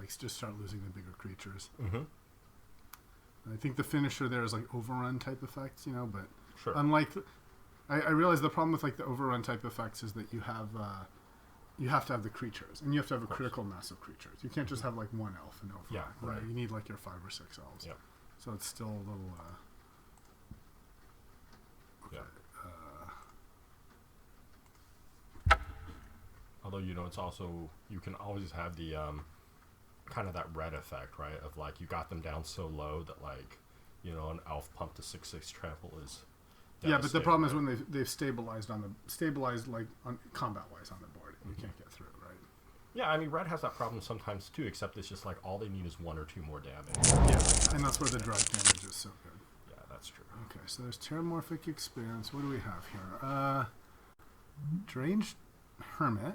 like just start losing the bigger creatures. Mm-hmm. I think the finisher there is like overrun type effects, you know, but Sure. unlike, I realize the problem with like the overrun type effects is that you have to have the creatures, and you have to have a critical mass of creatures. You can't just have like one elf and overrun. Yeah, right. You need like your 5 or 6 elves. Yeah. So it's still a little. Yeah. Although, you know, it's also, you can always have the kind of that red effect, right? Of like, you got them down so low that like, you know, an elf pump to 6/6 trample is. Yeah, but the problem is when they've stabilized like on combat wise on the board, and you can't get through, right? Yeah, I mean, red has that problem sometimes too, except it's just like all they need is 1 or 2 more damage. Yeah, and that's where the drive damage is so good. Yeah, that's true. Okay, so there's Terramorphic Experience. What do we have here? Deranged Hermit.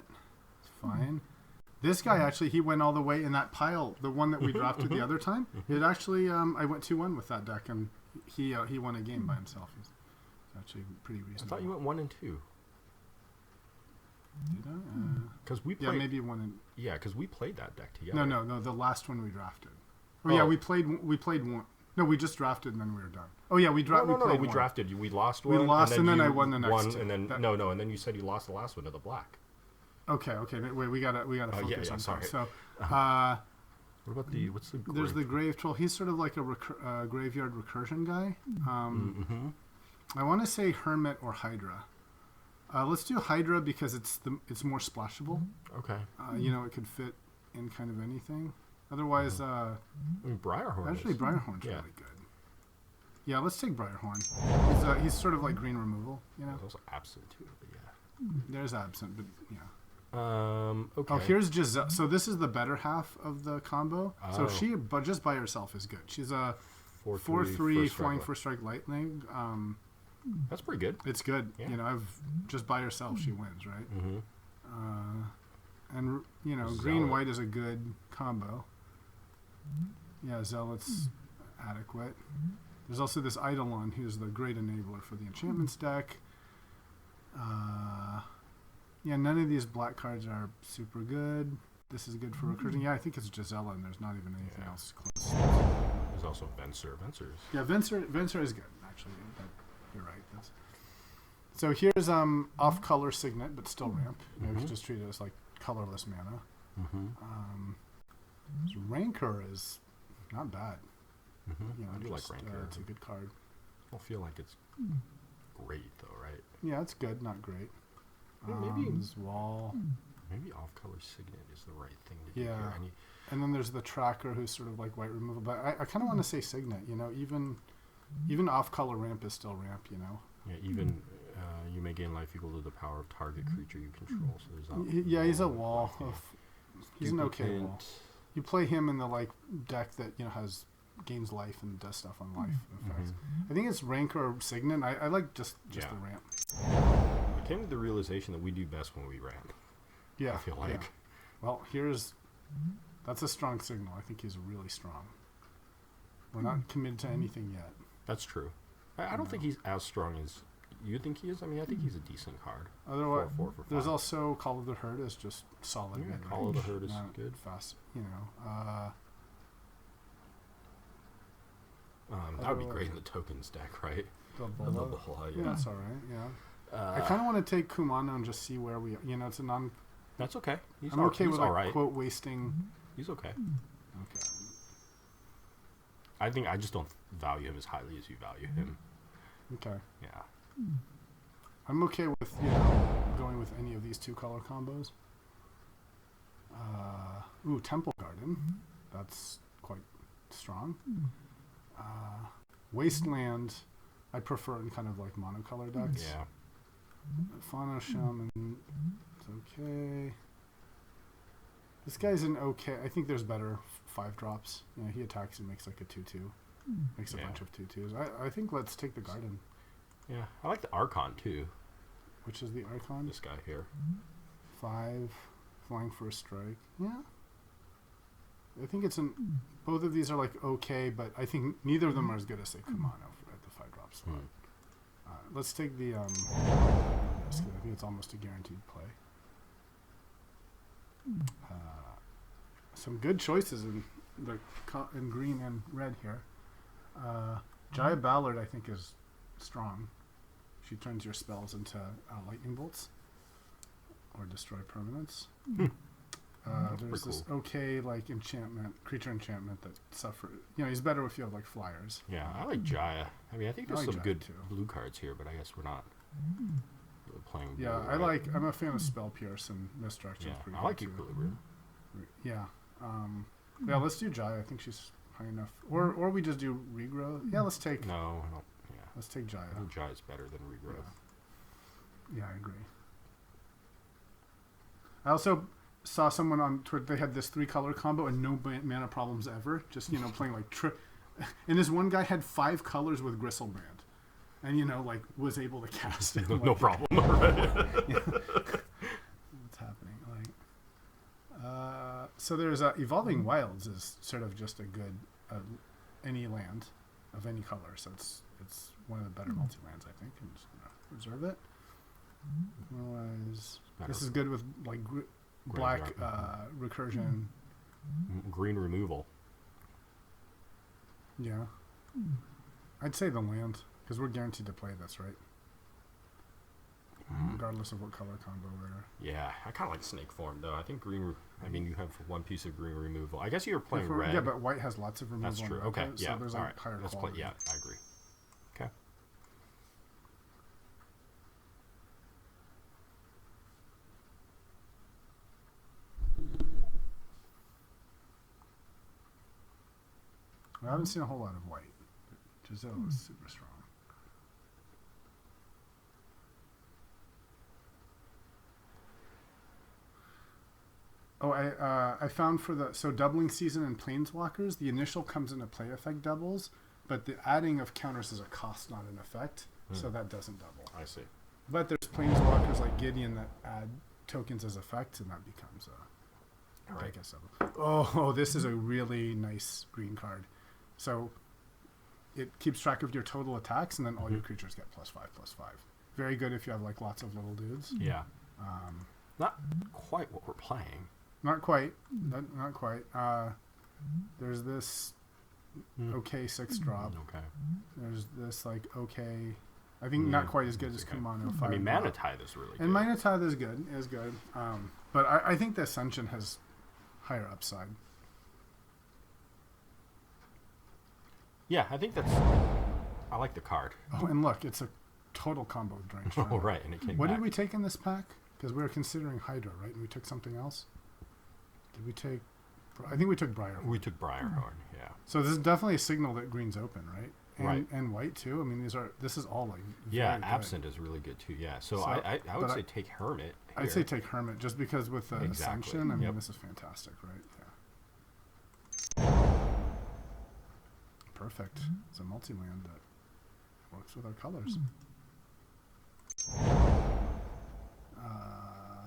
It's fine. This guy actually, he went all the way in that pile, the one that we drafted the other time. It actually, I went 2-1 with that deck, and he won a game by himself. He's actually pretty reasonable. I thought you went 1 and 2. Did I? Because we played. Yeah, maybe 1 and. Yeah, because we played that deck together. No. The last one we drafted. Oh yeah, we played one. No, we just drafted and then we were done. Oh yeah, we drafted. No, we drafted. We lost one. We lost and then I won the next one, two. And then and then you said you lost the last one to the black. Okay. Wait, we gotta focus on sorry. that. So, what about what's the? There's the Grave Troll. He's sort of like a graveyard recursion guy. I want to say Hermit or Hydra. Let's do Hydra because it's more splashable. Okay. You know, it could fit in kind of anything. Otherwise, Briarhorn. Actually, Briarhorn's really good. Yeah, let's take Briarhorn. He's sort of like green removal. You know. There's also Absent too, but yeah. There's Absent, but yeah. Okay. Oh, here's Giselle. So this is the better half of the combo. So she, but just by herself, is good. She's a 4/3 flying first strike lightning. That's pretty good. It's good. Yeah. You know, just by herself, she wins, right? Mm-hmm. And you know, green white is a good combo. Yeah, Zealot's adequate. There's also this Eidolon, who's the great enabler for the enchantments deck. Yeah, none of these black cards are super good. This is good for recruiting. Yeah, I think it's Gisela, and there's not even anything else close. There's also Venser. Yeah, Venser is good, actually. You're right. So here's off-color Signet, but still ramp. You can just treat it as like colorless mana. So Rancor is not bad. You know, I do like Rancor. It's a good card. I don't feel like it's great though, right? Yeah, it's good, not great. Maybe this Wall. Maybe off-color Signet is the right thing to do here. And then there's the Tracker, who's sort of like white removal. But I kind of want to say Signet. You know, even off-color ramp is still ramp. You know. Yeah, even you may gain life equal to the power of target creature you control. So there's that. Yeah, he's a wall. He's an okay wall. You play him in the like deck that has gains life and does stuff on life effects. I think it's Rancor or Signet. I like just the ramp. I came to the realization that we do best when we ramp. Yeah, I feel like. Yeah. Well, that's a strong signal. I think he's really strong. We're not committed to anything yet. That's true. I don't think he's as strong as you think he is. I mean, I think he's a decent card. Otherwise, 4 for 5. There's also Call of the Herd is just solid. Yeah, Call of the Herd is good. Fast, that would be great in the tokens deck, right? The Bola, yeah, that's all right. Yeah. I kind of want to take Kumano and just see where we are. It's a non. That's okay. I'm okay with quote wasting. He's okay. Okay. I just don't value him as highly as you value him. Okay. Yeah. I'm okay with going with any of these 2 color combos. Temple Garden. That's quite strong. Wasteland, I prefer in kind of like monocolor decks. Yeah. Fauna Shaman, it's okay. This guy's an okay. I think there's better 5-drops. He attacks and makes like a 2/2. Makes a bunch of 2/2s. I think let's take the Garden. Yeah, I like the Archon too. Which is the Archon? This guy here. 5, flying first strike. Yeah. I think both of these are like okay, but I think neither of them are as good as say Kumano at the 5-drop slot. Let's take the. I think it's almost a guaranteed play. some good choices in in green and red here. Jaya Ballard, I think, is strong. She turns your spells into lightning bolts or destroy permanents. There's this okay like creature enchantment that suffer. You know, he's better if you have like flyers. Yeah, I like Jaya. I mean, I think there's I like some Jaya good too. blue cards here, but I guess we're not really playing blue. Yeah, right? I'm a fan of Spell Pierce and Misdirection. Yeah, I like Equilibrium. Yeah. Yeah, let's do Jaya. I think she's high enough. Or we just do Regrowth. Yeah, let's take. No, I don't. Yeah, Let's take Jaya. I think Jaya's better than Regrowth. Yeah, I agree. I also saw someone on Twitter. They had this 3-color combo and no mana problems ever. Just playing like and this one guy had 5 colors with Gristlebrand, and like was able to cast it. No problem. What's happening? So there's Evolving Wilds is sort of just a good any land of any color. So it's one of the better multi-lands, I think. I'm just gonna reserve it. Otherwise, this is good with like black recursion. Green removal. Yeah, I'd say the land because we're guaranteed to play this, right? Regardless of what color combo we're. Yeah, I kind of like snake form though. I think green. I mean, you have 1 piece of green removal. I guess you're playing red. Yeah, but white has lots of removal. That's true. Okay, Yeah. So there's all like right. higher Let's quality. play. Yeah, I agree. Okay. I haven't seen a whole lot of white. Giselle is super strong. Oh, I found so doubling season and planeswalkers, the initial comes into play effect doubles, but the adding of counters is a cost, not an effect, so that doesn't double. I see. But there's planeswalkers like Gideon that add tokens as effects, and that becomes a Right. guess double. Oh, this is a really nice green card. So it keeps track of your total attacks, and then all your creatures get +5/+5. Very good if you have like lots of little dudes. Yeah. Not quite what we're playing. Not quite. Not quite. There's this okay 6-drop. Okay. There's this like okay. I think not quite as good as Kumano 5. I mean, Mana Tithe is really good. And Mana Tithe is good. But I think the Ascension has higher upside. Yeah, I think that's. I like the card. Oh, and look, it's a total combo with Drench. Oh, right, and it came What back. did we take in this pack? Because we were considering Hydra, right? And we took something else. Did we take? I think we took Briar. We took Briarhorn, yeah. So this is definitely a signal that green's open, right? And, Right. And white too. I mean, this is all like. Yeah, very good. Absent is really good too. Yeah, so I would say take Hermit. I'd here. say take Hermit just because with the Exactly. Ascension, I mean, Yep. this is fantastic, right? Yeah. Perfect. It's a multi-land that works with our colors.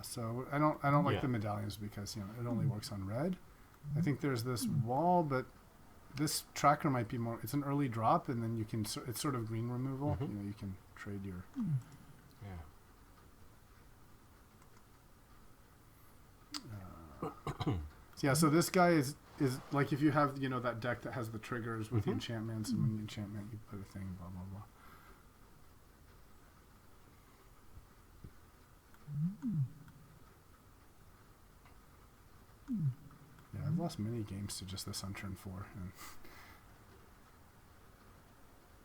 So I don't like the medallions because it only works on red. I think there's this wall, but this tracker might be more. It's an early drop, and then you can. It's sort of green removal. You can trade your. Yeah. So this guy is like if you have that deck that has the triggers with the enchantments, and when the enchantment you put a thing, blah blah blah. Yeah, I've lost many games to just this on turn 4.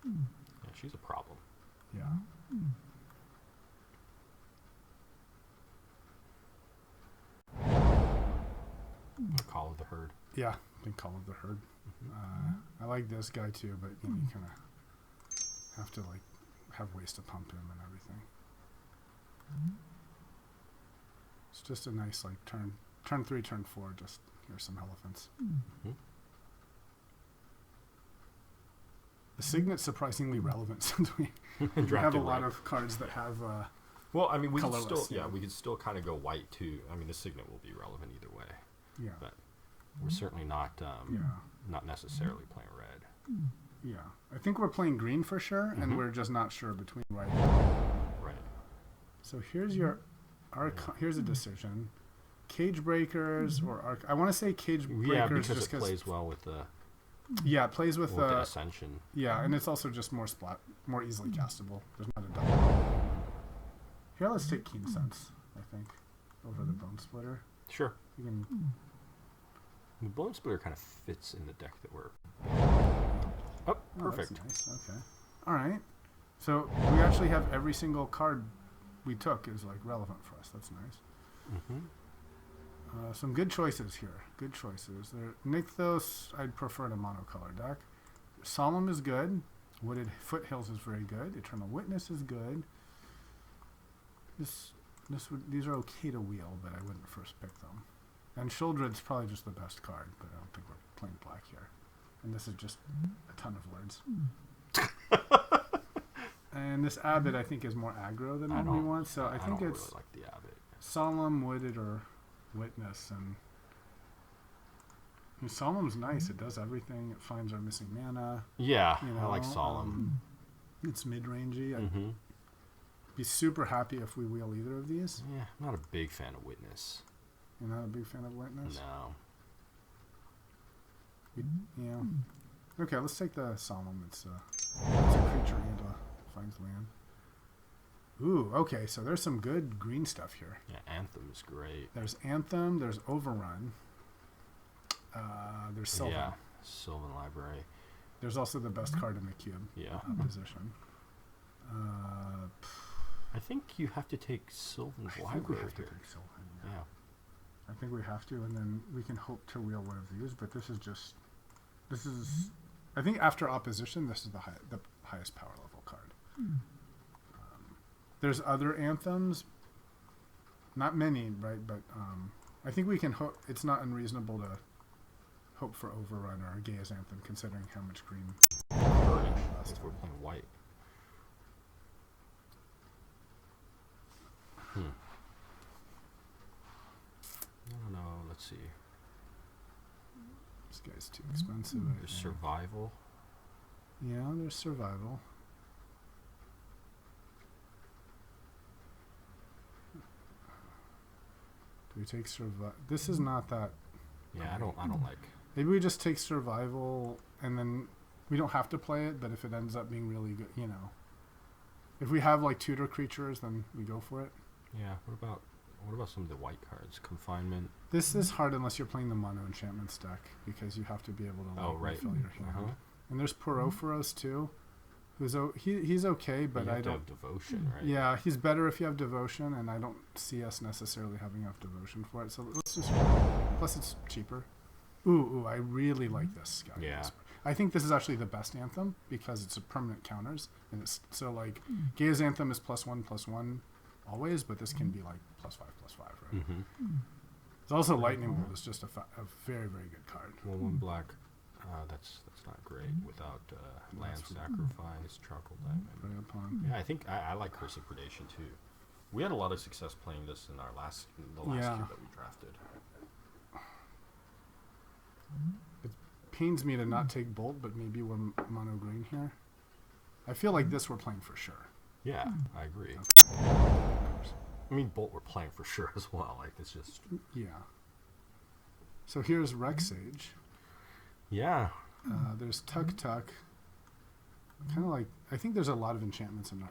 Yeah, she's a problem. Yeah. Call of the Herd. Yeah, I think Call of the Herd. I like this guy too, but you kind of have to have ways to pump him and everything. It's just a nice turn 3, turn 4. Just here's some elephants. The Signet's surprisingly relevant since we have a lot of cards that have. Well, I mean, we could colorless, still, we could still kind of go white too. I mean, the Signet will be relevant either way. Yeah. But we're certainly not not necessarily playing red. Yeah, I think we're playing green for sure, and we're just not sure between white. Right. So here's here's a decision. Cage Breakers or Arc. I want to say Cage Breakers Yeah, because just it plays well with the yeah, it plays with the Ascension. yeah, and it's also just more easily castable. There's not a double. Here, let's take Keen Sense, I think, over the Bone Splitter. Sure. You can. The Bone Splitter kind of fits in the deck that we're. Oh, Oh, perfect. that's nice. Okay. All right. So we actually have every single card we took is like relevant for us. That's nice. Some good choices here. Good choices. Nykthos, I'd prefer to monocolor deck. Solemn is good. Wooded Foothills is very good. Eternal Witness is good. These are okay to wheel, but I wouldn't first pick them. And Shouldred's probably just the best card, but I don't think we're playing black here. And this is just a ton of words. And this Abbot, I think, is more aggro than what we want. So I think it's really like the Abbot. Solemn, Wooded, or Witness. And Solemn's nice. It does everything. It finds our missing mana. Yeah, You know, I like Solemn. It's mid-rangey. I'd be super happy if we wheel either of these. Yeah, I'm not a big fan of Witness. You're not a big fan of Witness? No. Yeah. Okay, let's take the Solemn. It's a creature and finds land. Ooh, okay, so there's some good green stuff here. Yeah, Anthem is great. There's Anthem, there's Overrun. There's Sylvan. Yeah, Sylvan Library. There's also the best card in the cube. Yeah. Position. I think you have to take Sylvan's I think we Library have to here. take Sylvan. Yeah. I think we have to, and then we can hope to wheel one of these. But this is, I think after opposition, this is the highest power level card. There's other anthems, not many, right? But I think we can hope. It's not unreasonable to hope for Overrun or Gaia's Anthem, considering how much green. If we're playing white. I don't know. Let's see. This guy's too expensive. There's Survival. Yeah, there's Survival. Do we take Survival? This is not that. Yeah, I don't like. Maybe we just take Survival, and then we don't have to play it. But if it ends up being really good, if we have like tutor creatures, then we go for it. Yeah. What about some of the white cards? Confinement. This is hard unless you're playing the mono enchantments deck because you have to be able to refill your hand. And there's Porphyros too, who's he's okay, but you I have to don't. have Devotion, right? Yeah, he's better if you have Devotion, and I don't see us necessarily having enough Devotion for it. So let's just. Plus, it's cheaper. Ooh, I really like this guy. Yeah. I think this is actually the best Anthem because it's a permanent counters, and it's so like Gaia's Anthem is +1/+1 always, but this can be like +5/+5, right? It's also Lightning Bolt is just a very, very good card. Well, one black. That's not great without land sacrifice, charcoal diamond. Put it upon. Yeah, I think I like Curse of Predation too. We had a lot of success playing this in the last cube that we drafted. It pains me to not take Bolt, but maybe we're mono green here. I feel like this we're playing for sure. Yeah, I agree. I mean, Bolt we're playing for sure as well. Like, it's just... Yeah. So here's Rexage. Yeah. There's Tuk Tuk. Kind of like... I think there's a lot of enchantments in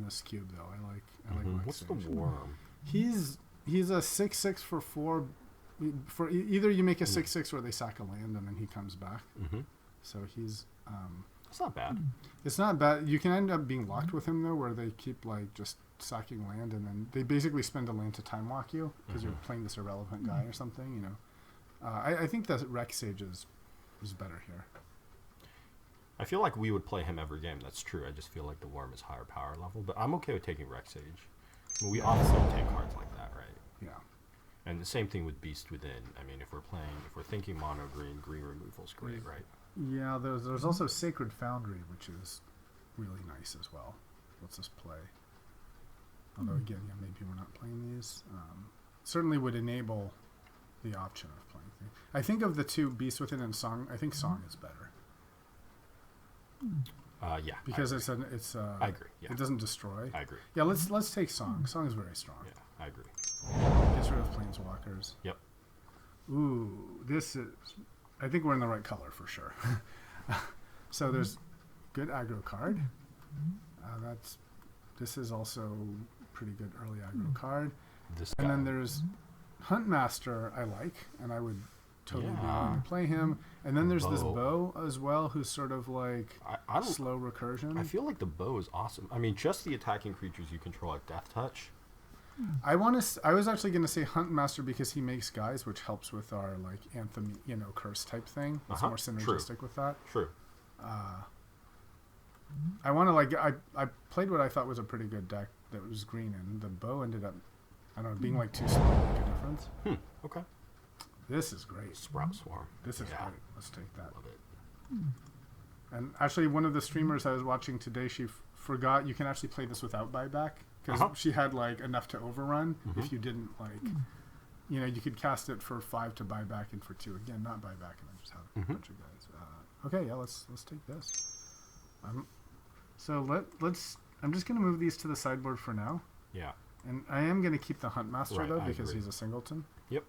this cube, though. I like Rexage. What's the Worm? He's a 6/6 for 4... For either you make a 6/6 or they sack a land and then he comes back. So he's... It's not bad. It's not bad. You can end up being locked with him, though, where they keep, like, just sacking land, and then they basically spend a land to time lock you because you're playing this irrelevant guy or something, I think that Rexage is better here. I feel like we would play him every game. That's true. I just feel like the Worm is higher power level, but I'm okay with taking Rexage. I mean, we often don't take cards like that, right? Yeah. And the same thing with Beast Within. I mean, if we're thinking mono green removal's great, right? Yeah, there's also Sacred Foundry, which is really nice as well. Let's just play. Although again, maybe we're not playing these. Certainly would enable the option of playing things. I think of the two, Beast Within and Song. I think Song is better. Yeah. Because I I agree. Yeah. It doesn't destroy. I agree. Yeah, let's take Song. Song is very strong. Yeah, I agree. gets rid of planeswalkers. Yep. Ooh, this is... I think we're in the right color for sure. So there's good aggro card. This is also pretty good early aggro card. This And guy. then there's Huntmaster I like, and I would totally be willing to play him. And then there's this bow as well, who's sort of like slow recursion. I feel like the bow is awesome. I mean, just the attacking creatures you control at Death Touch. I was actually going to say Huntmaster because he makes guys, which helps with our like Anthem, curse type thing. It's more synergistic with that. True. I want to I played what I thought was a pretty good deck that was green, and the bow ended up, I don't know, being like too slow to make a difference. Okay. This is great. Sprout Swarm. This is great. Let's take that. Love it. And actually, one of the streamers I was watching today, she forgot you can actually play this without buyback because she had like enough to overrun if you didn't like, you could cast it for 5 to buy back and for 2 again not buy back, and I just have a bunch of guys. Okay, yeah, let's take this. So let's. I'm just gonna move these to the sideboard for now. Yeah. And I am gonna keep the Huntmaster though I because agree. he's a singleton. Yep.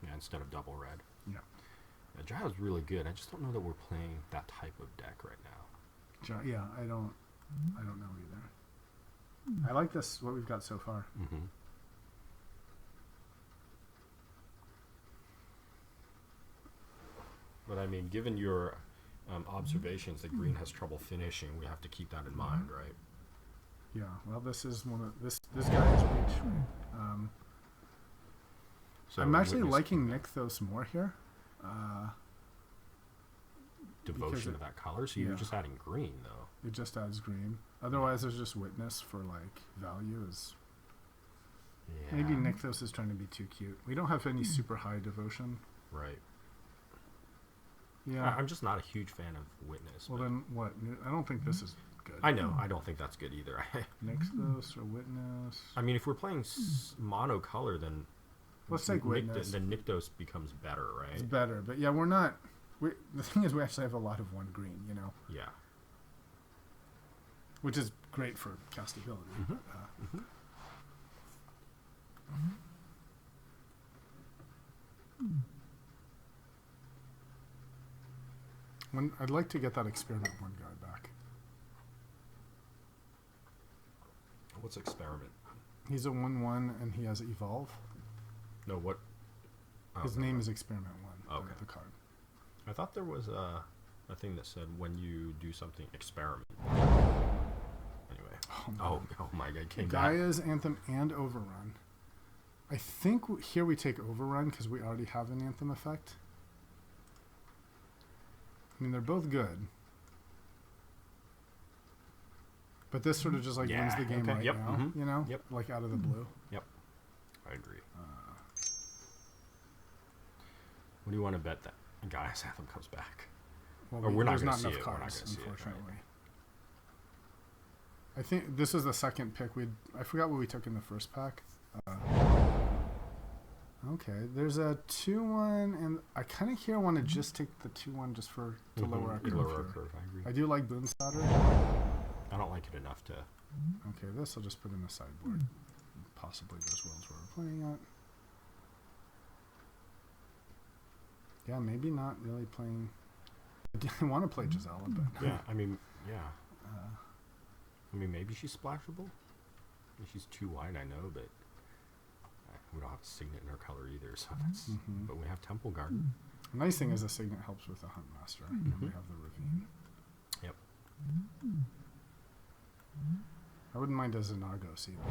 Yeah, instead of double red. Yeah. Gyro's really good. I just don't know that we're playing that type of deck right now. Yeah, I don't know either. I like this, what we've got so far. But I mean, given your observations that green has trouble finishing, we have to keep that in mind, right? Yeah, well, this is one of this guy is reach. So I'm actually liking Nykthos more here. Devotion to that color, so you're just adding green, though. It just adds green. Otherwise, there's just Witness for like value. Maybe Nykthos is trying to be too cute. We don't have any super high devotion. Right. Yeah. I'm just not a huge fan of Witness. Well, then what? I don't think this is good. I know. I don't think that's good either. Nykthos or Witness. I mean, if we're playing mono color, then let's take Witness. Then Nykthos becomes better, right? It's better, but yeah, we're not. The thing is, we actually have a lot of 1 green, Yeah. Which is great for castability. I'd like to get that Experiment 1 guy back. What's Experiment? He's a 1/1 and he has Evolve. No, what? His name is Experiment 1. Okay. The card. I thought there was a thing that said when you do something, experiment. Anyway. Oh my God, came back. Gaia's Anthem and Overrun. I think here we take Overrun because we already have an Anthem effect. I mean, they're both good. But this sort of just like wins the game right now, like out of the blue. Yep. I agree. What do you want to bet that Gaia's Anthem comes back? Well, or we're not there's going not to see enough it. cards, See unfortunately. it, right? I think this is the second pick. I forgot what we took in the first pack. Okay, there's a 2/1, and I kind of here want to just take the 2/1 just to lower our curve. Lower our curve, I agree. I do like Boonsauter. I don't like it enough to. Okay, this I'll just put in the sideboard. Possibly those worlds where we're playing at. Yeah, maybe not really playing. I want to play Gisela, but Yeah, I mean, I mean, maybe she's splashable. I mean, she's too wide, I know, but we don't have a Signet in her color either. So that's. But we have Temple Garden. The nice thing is the Signet helps with the Huntmaster. And we have the Ravine. Yep. I wouldn't mind a Xenagos either.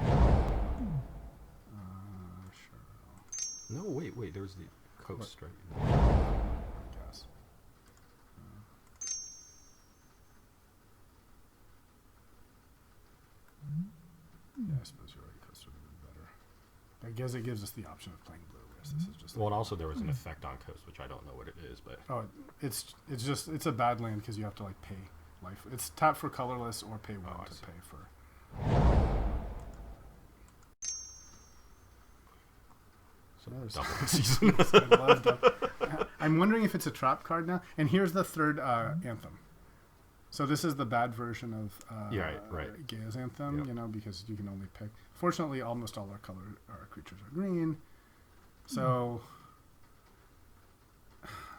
Sure. No, wait. There's the coast, right? I guess. Yeah, I suppose you're right. Coast would have been better. I guess it gives us the option of playing blue, whereas this is just. Well, and also there was an effect on coast, which I don't know what it is, but. Oh, it's a bad land because you have to like pay life. It's tap for colorless or pay 1 to pay for. Double season. I love that. I'm wondering if it's a trap card now. And here's the third Anthem. So this is the bad version of right. Gaia's Anthem, because you can only pick. Fortunately, almost all our creatures are green. So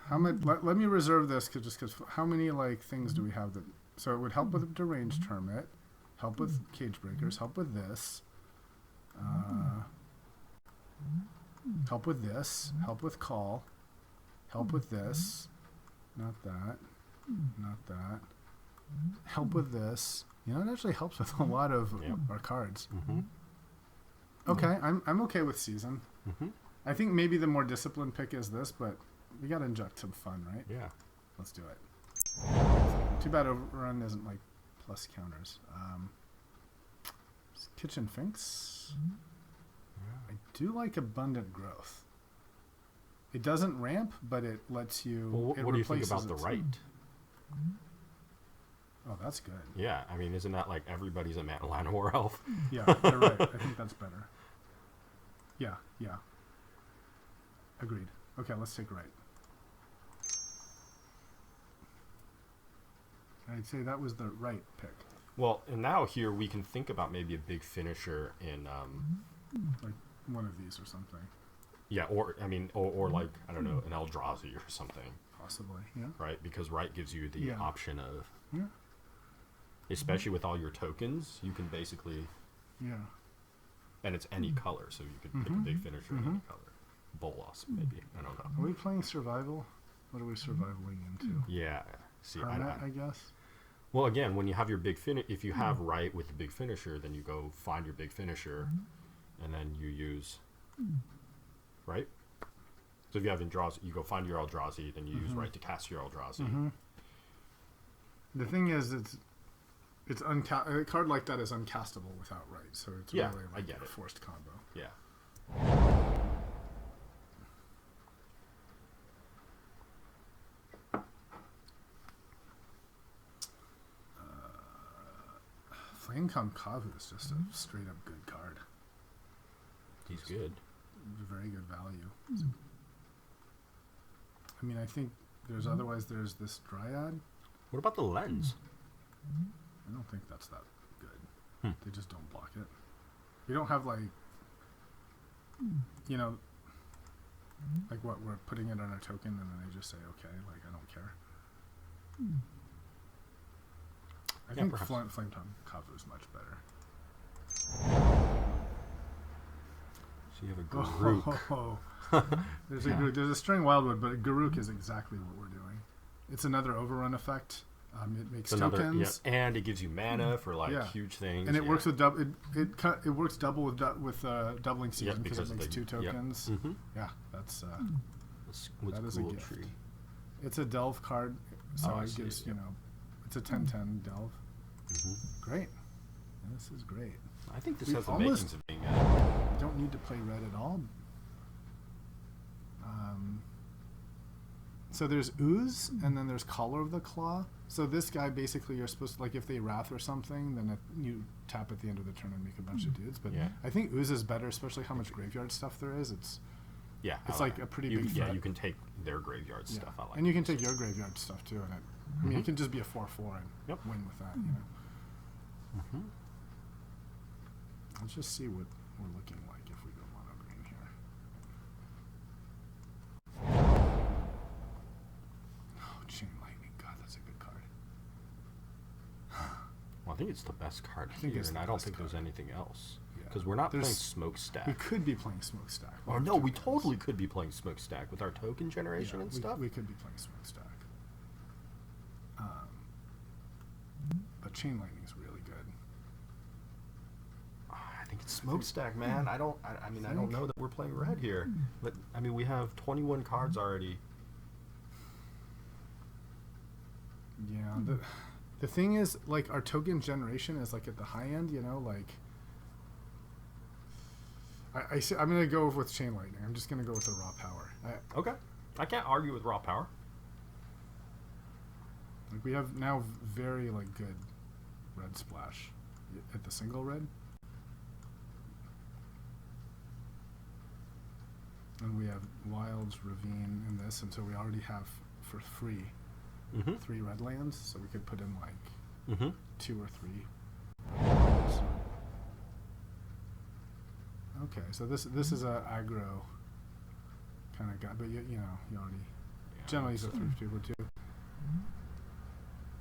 how many? Let me reserve this because how many like things do we have that? So it would help with deranged hermit, help with cage breakers, help with this, help with this, help with call, help with this, not that, not that, help with this. You know, it actually helps with a lot of our cards. Mm-hmm. Okay, I'm okay with season. Mm-hmm. I think maybe the more disciplined pick is this, but we got to inject some fun, right? Yeah. Let's do it. Too bad Overrun isn't like plus counters. Kitchen Finks. I do like Abundant Growth. It doesn't ramp, but it lets you. Well, it what do you think replaces about the its- right? Oh, that's good. Yeah, I mean, isn't that like everybody's a Mana War elf? Yeah, you're right. I think that's better. Yeah, yeah. Agreed. Okay, let's take right. I'd say that was the right pick. Well, and now here we can think about maybe a big finisher in, Like one of these or something. yeah, or I mean, or like I don't know, an Eldrazi or something, Possibly, yeah. right? Because right gives you the Yeah. option of, Yeah. especially with all your tokens, you can basically, Yeah. and it's any color, so you could pick a big finisher in any color. Bolas, maybe. I don't know. Are we playing survival? What are we survivaling into? Yeah. See, Hermit, I guess. well, again, when you have your big if you have right with the big finisher, then you go find your big finisher, and then you use, right? So if you have Eldrazi, you go find your Eldrazi, then you use right to cast your Eldrazi. The thing is, a card like that is uncastable without right, so it's Yeah, really I like get a it. forced combo. Yeah. Flamecom Kavu is just a straight up good card. He's good. Very good value. I mean, I think there's there's this Dryad. What about the lens? I don't think that's that good. Hmm. They just don't block it. You don't have like, you know, like what we're putting it on a token and then they just say okay, like I don't care. I Yeah, think perhaps. Flametongue Kavu is much better. So you have a Garuk. There's a there's a string wildwood, but Garuk is exactly what we're doing. It's another overrun effect. It makes It's another, tokens, yeah, and it gives you mana for like Yeah. huge things. and it yeah. works with it works double with doubling season because because it of makes the- two yep. tokens. Mhm. Yeah, that's What's that is a gift. Ghoultree? it's a delve card, so Oh, I it see, gives yep. you know, it's a 10/10 delve. Mhm. Great, this is great. I think this We has the almost- makings of being You don't need to play red at all. So there's Ooze, and then there's Collar of the Claw. So this guy, basically, you're supposed to, like, if they Wrath or something, then you tap at the end of the turn and make a bunch of dudes. But Yeah. I think Ooze is better, especially how much graveyard stuff there is. It's yeah. It's I like a pretty you, big yeah. threat. You can take their graveyard stuff. I like. and you can take your graveyard stuff too. And I mean, it can just be a 4/4 and Yep. win with that. You know. Mhm. Let's just see what we're looking like if we go mono green here. Oh, Chain Lightning. God, that's a good card. Well, I think it's the best card think here, it's and the I don't best think there's card. anything else Yeah. because we're not playing There's- Smokestack. We could be playing Smokestack. Or no, we totally could be playing Smokestack with our token generation and stuff. We could be playing Smokestack. But Chain Lightning's really good. I think it's Smokestack, man. I don't know that we're playing red here. But I mean, we have 21 cards already. Yeah. The thing is, like, our token generation is like at the high end. You know, like. I'm gonna go with Chain Lightning. I'm just gonna go with the raw power. Okay, I can't argue with raw power. Like we have now very like good red splash at the single red, and we have Wilds, Ravine, and this, and so we already have for free Mm-hmm. 3 red lands, so we could put in like Mm-hmm. 2 or 3. Okay, so this is a aggro kind of guy. But you know, you already Yeah, generally he's a so three tuber too.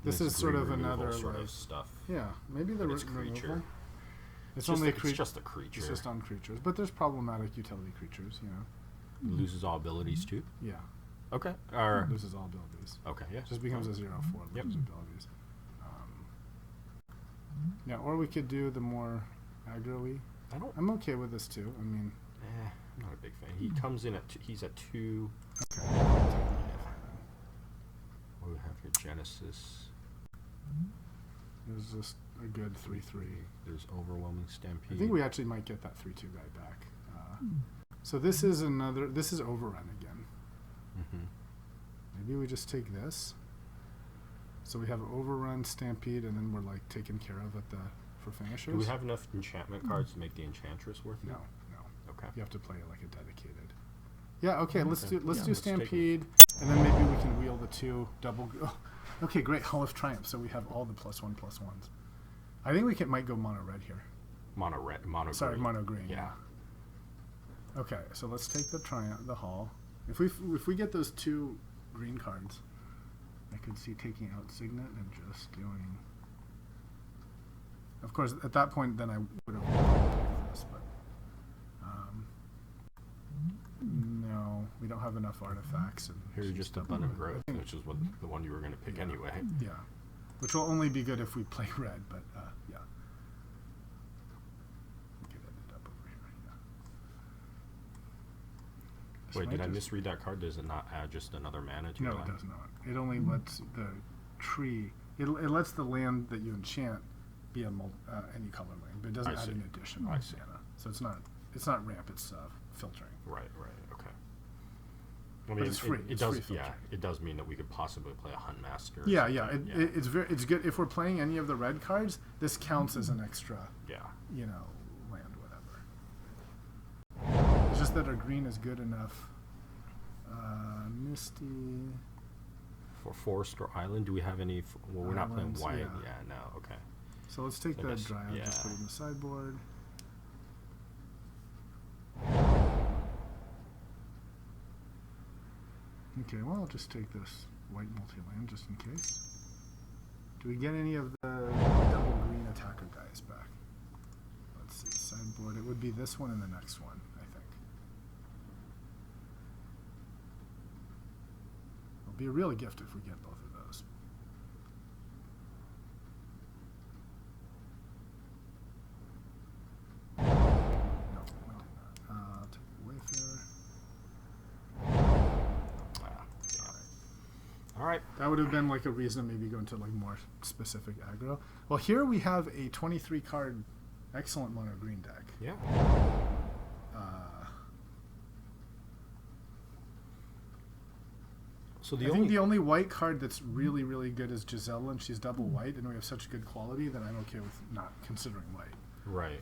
This it's is sort green of removal another sort like, of stuff. yeah, maybe the But it's removal. creature. It's only a it's creature. just a creature. It's just on creatures, but there's problematic utility creatures. You know. Loses all abilities too. Yeah. Okay. Or Loses all abilities. okay. Yeah. Just becomes a 0/4. Yep. Loses abilities. Yeah, or we could do the more aggro-y. I don't. I'm okay with this too. I mean, I'm not a big fan. He comes in at he's at 2. okay. What do we have here? Genesis. There's just a good 3/3. There's overwhelming stampede. I think we actually might get that 3/2 guy back. So this is another. This is overrun again. Mm-hmm. Maybe we just take this. So we have overrun, stampede, and then we're like taken care of at the for finishers. Do we have enough enchantment cards to make the enchantress worth it? No. Okay. You have to play like a dedicated. Yeah. Okay. Let's Okay. do Yeah, let's take stampede, and then maybe we can wheel the 2 double. Oh, okay. Great. Hall of Triumph. So we have all the +1/+1s. I think we might go mono red here. Mono red. Mono. Sorry, green. mono green. Yeah. Okay. So let's take the hall. If we get those 2 green cards, I could see taking out Signet and just doing. Of course, at that point, then I would have played this, but no, we don't have enough artifacts. And Here's just abundant growth, I think- which is what the one you were going to pick anyway. Yeah, which will only be good if we play red, but yeah. Get it up over here. Yeah. This Wait, might did I just- misread that card? Does it not add just another mana to No, your it land? does not. It only lets the tree. It lets the land that you enchant be any color land, but it doesn't I add see. an additional I see. mana. So it's not ramp. It's filtering. Right. Okay. I But it's free. It It's does. free Yeah. filtering. It does mean that we could possibly play a Hunt Master. or Yeah. something. It's good if we're playing any of the red cards. This counts as an extra. Yeah. Land, whatever. It's just that our green is good enough. Misty. For Forest or Island, do we have any? Well, we're not playing Islands, white. yeah. Yeah. No. Okay. So let's take I the guess, dryad. Just yeah. put it in the sideboard. Okay, well, I'll just take this white multi-land just in case. Do we get any of the double green attacker guys back? Let's see, sideboard. It would be this one and the next one, I think. It'll be a real gift if we get both of those. No. I'll take the Wayfarer. All right. That would have been like a reason to maybe go into like more specific aggro. Well, here we have a 23 card excellent mono green deck. Yeah. So I think the only white card that's really, really good is Giselle, and she's double white, and we have such good quality that I'm okay with not considering white. Right.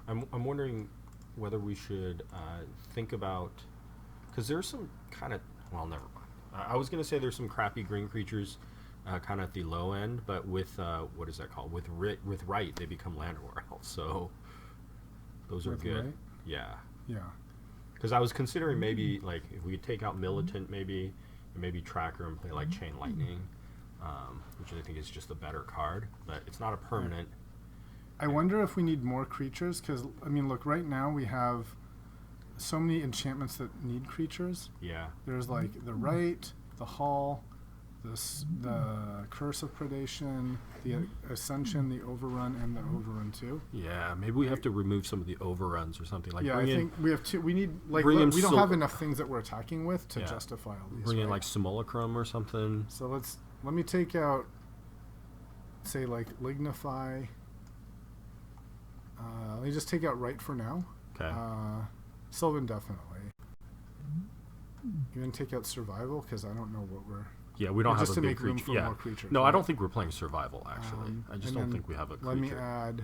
I'm wondering whether we should think about, because there's some kind of, well, never mind. I was going to say there's some crappy green creatures kind of at the low end, but with what is that called? With right, they become land war elves, so those are With good. right? Yeah. Yeah. Because I was considering maybe like if we could take out Militant maybe, and maybe Tracker and play like Chain Lightning, which I think is just a better card, but it's not a permanent. I wonder if we need more creatures, because, I mean, look, right now we have so many enchantments that need creatures. Yeah. There's like the Right, the Hall, the Curse of Predation, the Ascension, the Overrun, and the Overrun 2. Yeah, maybe we have to remove some of the overruns or something. Like Yeah, I bring in, think we have two. We need, like, bring in we don't Sil- have enough things that we're attacking with to Yeah. justify all these. bring in right? like Simulacrum or something. So let me take out, say, like, Lignify. Let me just take out Right for now. Okay. Sylvan, definitely. You can take out Survival, because I don't know what we're... Yeah, we don't have just a to big make room creature. for yeah. more creatures. No, I right? don't think we're playing Survival, actually. I just and don't then think we have a creature. Let me add...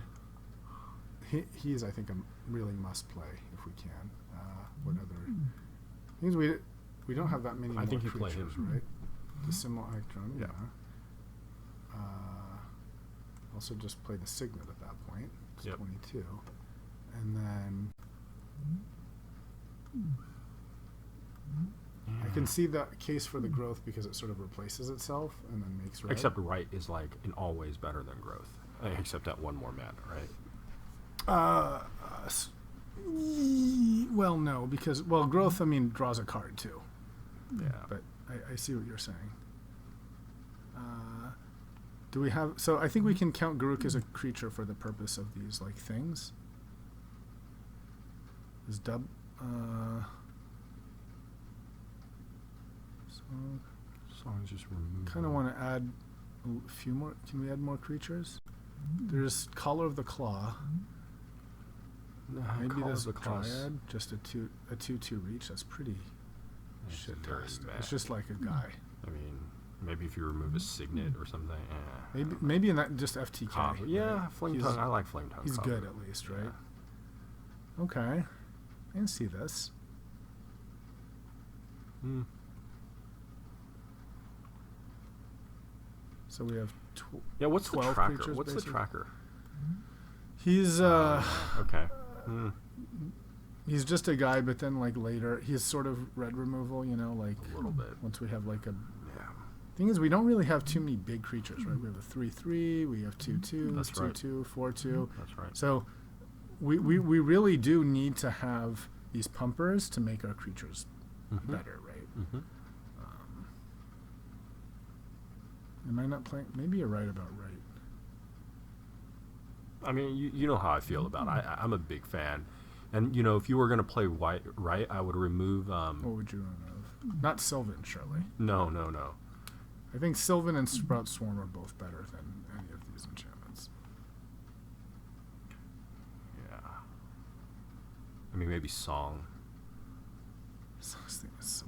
He's, I think, a really must-play, if we can. What other... Things we don't have that many I more think you play creatures, him. right? The Simulacrum, Yeah. Also just play the Signet at that point. It's Yep. 22. And then... I can see the case for the growth because it sort of replaces itself and then makes red. Except right is like an always better than growth. Except that one more mana, right? Well, no, because growth, I mean, draws a card too. Yeah. But I see what you're saying. Do we have? So I think we can count Garruk as a creature for the purpose of these like things. Is dub? Songs just remove. Kind of want to add a few more. Can we add more creatures? There's Collar of the Claw. Maybe Call this of the Claws. Dryad, just a 2/2 reach. That's pretty That's shit very tastic. bad. It's just like a guy. I mean, maybe if you remove a Signet or something. Maybe in that just FTK. Yeah, right? Flame He's- Tongue. I like Flame Tongue. He's Cover. good at least, right? Yeah. Okay, I can see this. Hmm. So we have Yeah, what's the 12 tracker? creatures, What's the basically. tracker? he's Okay. Hmm. he's just a guy, but then like later he's sort of red removal, you know, like A little bit. once we have like a Yeah. thing is we don't really have too many big creatures, right? We have a 3/3, we have 2/2, That's 2/2, 4/2. That's right. So we really do need to have these pumpers to make our creatures Mhm. better, right? Mhm. Am I not playing? Maybe you're right about right. I mean, you know how I feel about it. I'm a big fan. And, you know, if you were going to play white, right, I would remove... What would you remove? Not Sylvan, surely. No. I think Sylvan and Sprout Swarm are both better than any of these enchantments. Yeah. I mean, maybe Song. So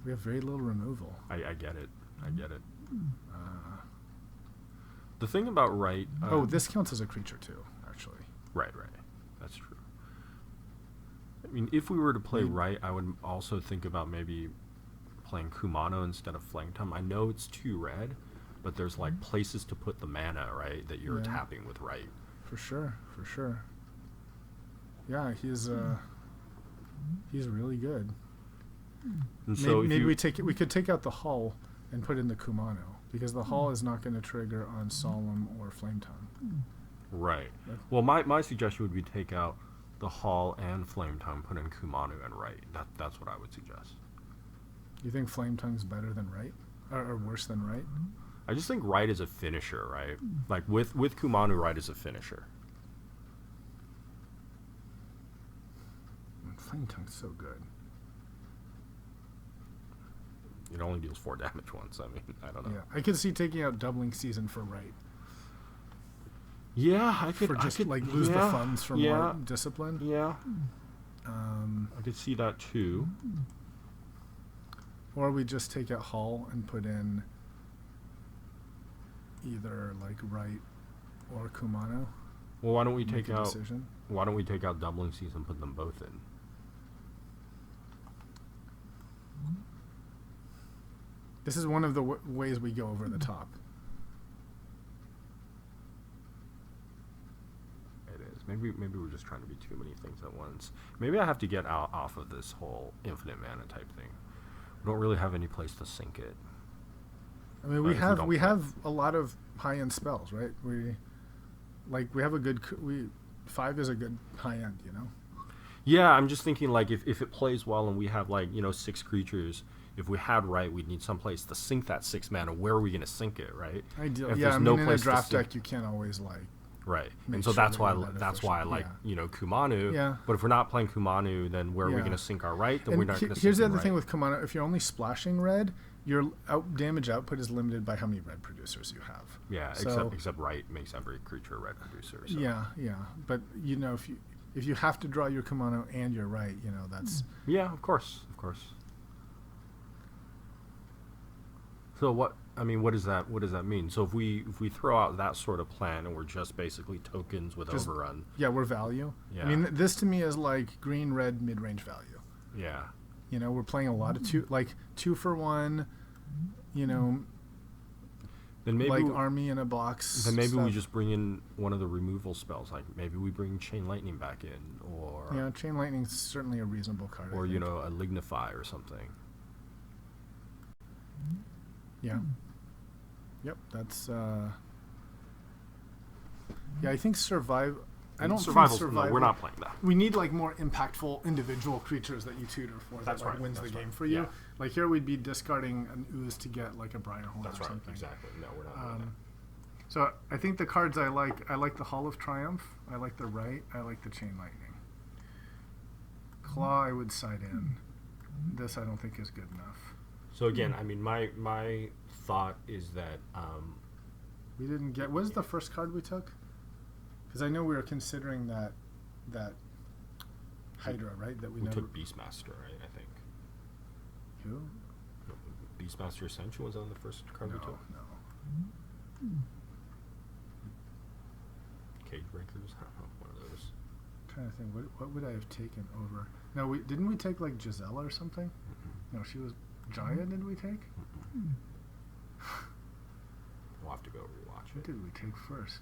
we have very little removal. I get it. I get it. The thing about right... This counts as a creature too, actually. Right. That's true. I mean, if we were to play right, I would also think about maybe playing Kumano instead of Flame Tongue. I know it's 2 red, but there's like places to put the mana, right, that you're Yeah. tapping with right. For sure. Yeah, he's really good. And so Maybe we could take out the hull and put in the Kumano, because the hull is not going to trigger on Solemn or Flame Tongue. Right. Well, my suggestion would be take out the Hall and Flame Tongue, put in Kumano and right. That's what I would suggest. You think Flame Tongue's better than right? Or worse than right? I just think right is a finisher, right? Like with Kumano, right is a finisher. Flame Tongue's so good. It only deals 4 damage once. I mean, I don't know. Yeah, I could see taking out Doubling Season for right. Yeah, I could. For just I could, like lose the yeah, funds for yeah, more discipline. Yeah. I could see that too. Or we just take out Hull and put in either like right or Kumano. Well, why don't we Make take a out? decision. Why don't we take out Doubling Season and put them both in? This is one of the ways we go over the top. It is. Maybe we're just trying to be too many things at once. Maybe I have to get out off of this whole infinite mana type thing. We don't really have any place to sink it. I mean, But we have a lot of high end spells, right? We have a good 5 is a good high end, you know. Yeah, I'm just thinking like if it plays well and we have like 6 creatures. If we had right, we'd need some place to sink that 6 mana. Where are we going to sink it, right? Ideal. If Yeah, there's I mean, no in a place to draft sink- deck, you can't always like. Right. Make And so sure that's that why you're that that's why I like efficient. Kumano. Yeah. But if we're not playing Kumano, then where are we Yeah. going to sink our right? Then And we're not going to. here's the other thing with Kumano: if you're only splashing red, your damage output is limited by how many red producers you have. Yeah, So- except right makes every creature a red producer. So. Yeah. But if you have to draw your Kumano and your right, that's Yeah, of course. So what does that mean? So if we throw out that sort of plan and we're just basically tokens with Just- overrun. we're value. Yeah. I mean, this to me is like green red mid range value. Yeah. We're playing a lot of 2 for 1. Then maybe Like army in a box. Then maybe we stuff. just bring in one of the removal spells. Like maybe we bring Chain Lightning back in, or Chain Lightning's certainly a reasonable card. or I think. a Lignify or something. Yeah. Yep, that's yeah, I think survive. I don't think survival. No, we're not playing that. We need like more impactful individual creatures that you tutor for. That's that like, right. wins That's the game right. for you. Yeah. Like here, we'd be discarding an ooze to get like a Briarhorn That's or right. something. Exactly. No, we're not doing that. So I think the cards I like the Hall of Triumph. I like the Right. I like the Chain Lightning. Claw, I would side in. This I don't think is good enough. So again, I mean, my thought is that We didn't get. What was the first card we took? Because I know we were considering that Hydra, right? That we we never. took Beastmaster, right? I think Who? Beastmaster Ascension was on the first card we No, took. no. Cage Breakers, I don't know, one of those. I'm trying to think. What would I have taken over? No, didn't we take like Gisela or something? No, she was Jaya. Did we take? We'll have to go rewatch What it. did we take first?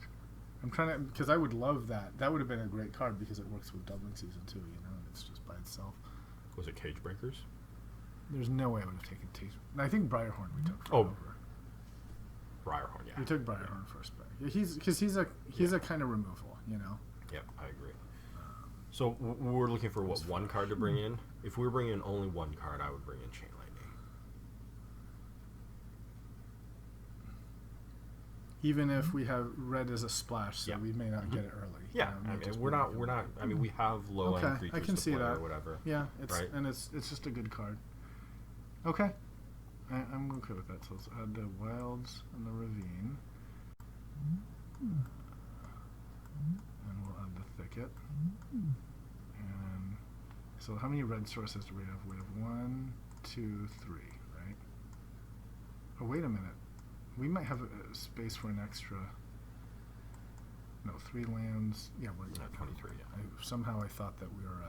I'm trying to, because I would love that. That would have been a great card because it works with Dublin Season too. You know, and it's just by itself. Was it Cage Breakers? There's no way I would have taken Taste. I think Briarhorn we took. Oh, over. Briarhorn, yeah. We took Briarhorn first back. Yeah, he's a kind of removal. You know. Yep, I agree. So we're looking for what, one card to bring in? If we were bringing in only one card, I would bring in Chain Lightning. Even if we have red as a splash, so Yeah. we may not get it early. Yeah, You know, I it may mean, just we're be not. like We're a- not. I mean, we have low end Okay, creatures I can to see play that. or whatever. Yeah, it's right? and it's just a good card. Okay, I'm okay with that. So let's add the wilds and the ravine, and we'll add the thicket. And so, how many red sources do we have? We have 1, 2, 3, right? Oh, wait a minute. We might have a space for an extra. No, 3 lands. Yeah, we're Yeah, 23. Yeah. somehow I thought that we were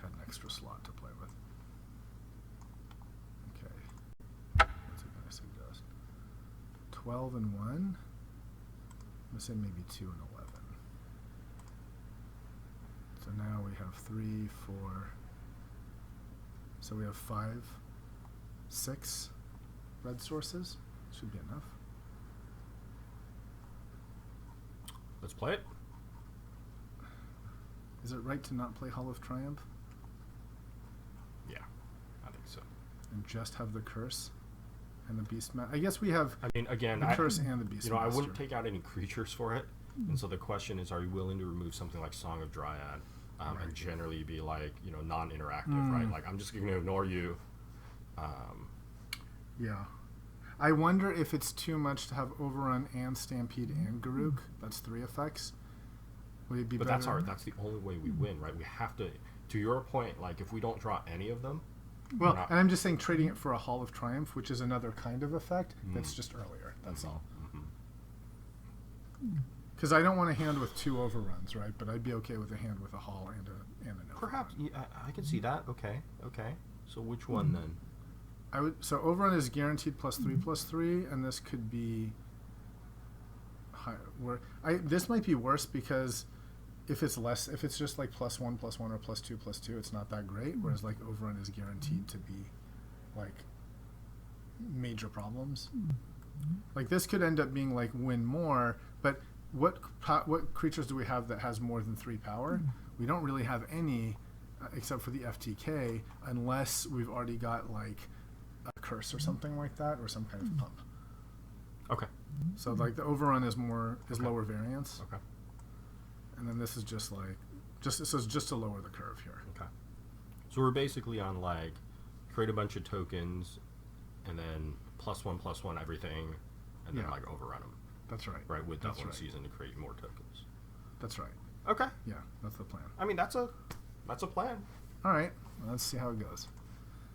had an extra slot to play with. Okay, what's it gonna suggest? 12 and 1. I'm gonna say maybe 2 and 11. So now we have 3, 4. So we have 5, 6 red sources. Should be enough. Let's play it. Is it right to not play Hall of Triumph Yeah, I think so. and just have the curse and the beast I guess we have I mean, again, the curse and the beast I wouldn't take out any creatures for it. And so the question is, are you willing to remove something like Song of Dryad and generally be like, non-interactive, right? Like, I'm just going to ignore you. Yeah. I wonder if it's too much to have Overrun and Stampede and Garuk. That's 3 effects. Would it be But better? that's the only way we win, right? We have to your point, like, if we don't draw any of them, Well, not- and I'm just saying trading it for a Hall of Triumph, which is another kind of effect, that's just earlier. That's all. Because I don't want a hand with 2 overruns, right? But I'd be okay with a hand with a Hall and an overrun. perhaps, yeah, I can see that. Okay. So which one then? So overrun is guaranteed +3/+3, and this could be higher. This might be worse because if it's just like +1/+1 or +2/+2, it's not that great. Whereas like overrun is guaranteed to be like major problems. Like this could end up being like win more, but what creatures do we have that has more than 3 power? We don't really have any, except for the FTK, unless we've already got like a curse or something like that, or some kind of pump. Okay. So like the overrun is lower variance, Okay. and then this is just to lower the curve here. Okay. So we're basically on like create a bunch of tokens, and then +1/+1 everything, and then Yeah. like overrun them. That's right. Right, with That's Dublin right. Season to create more tokens. That's right. Okay. Yeah, that's the plan. I mean, that's a plan. All right, well, let's see how it goes.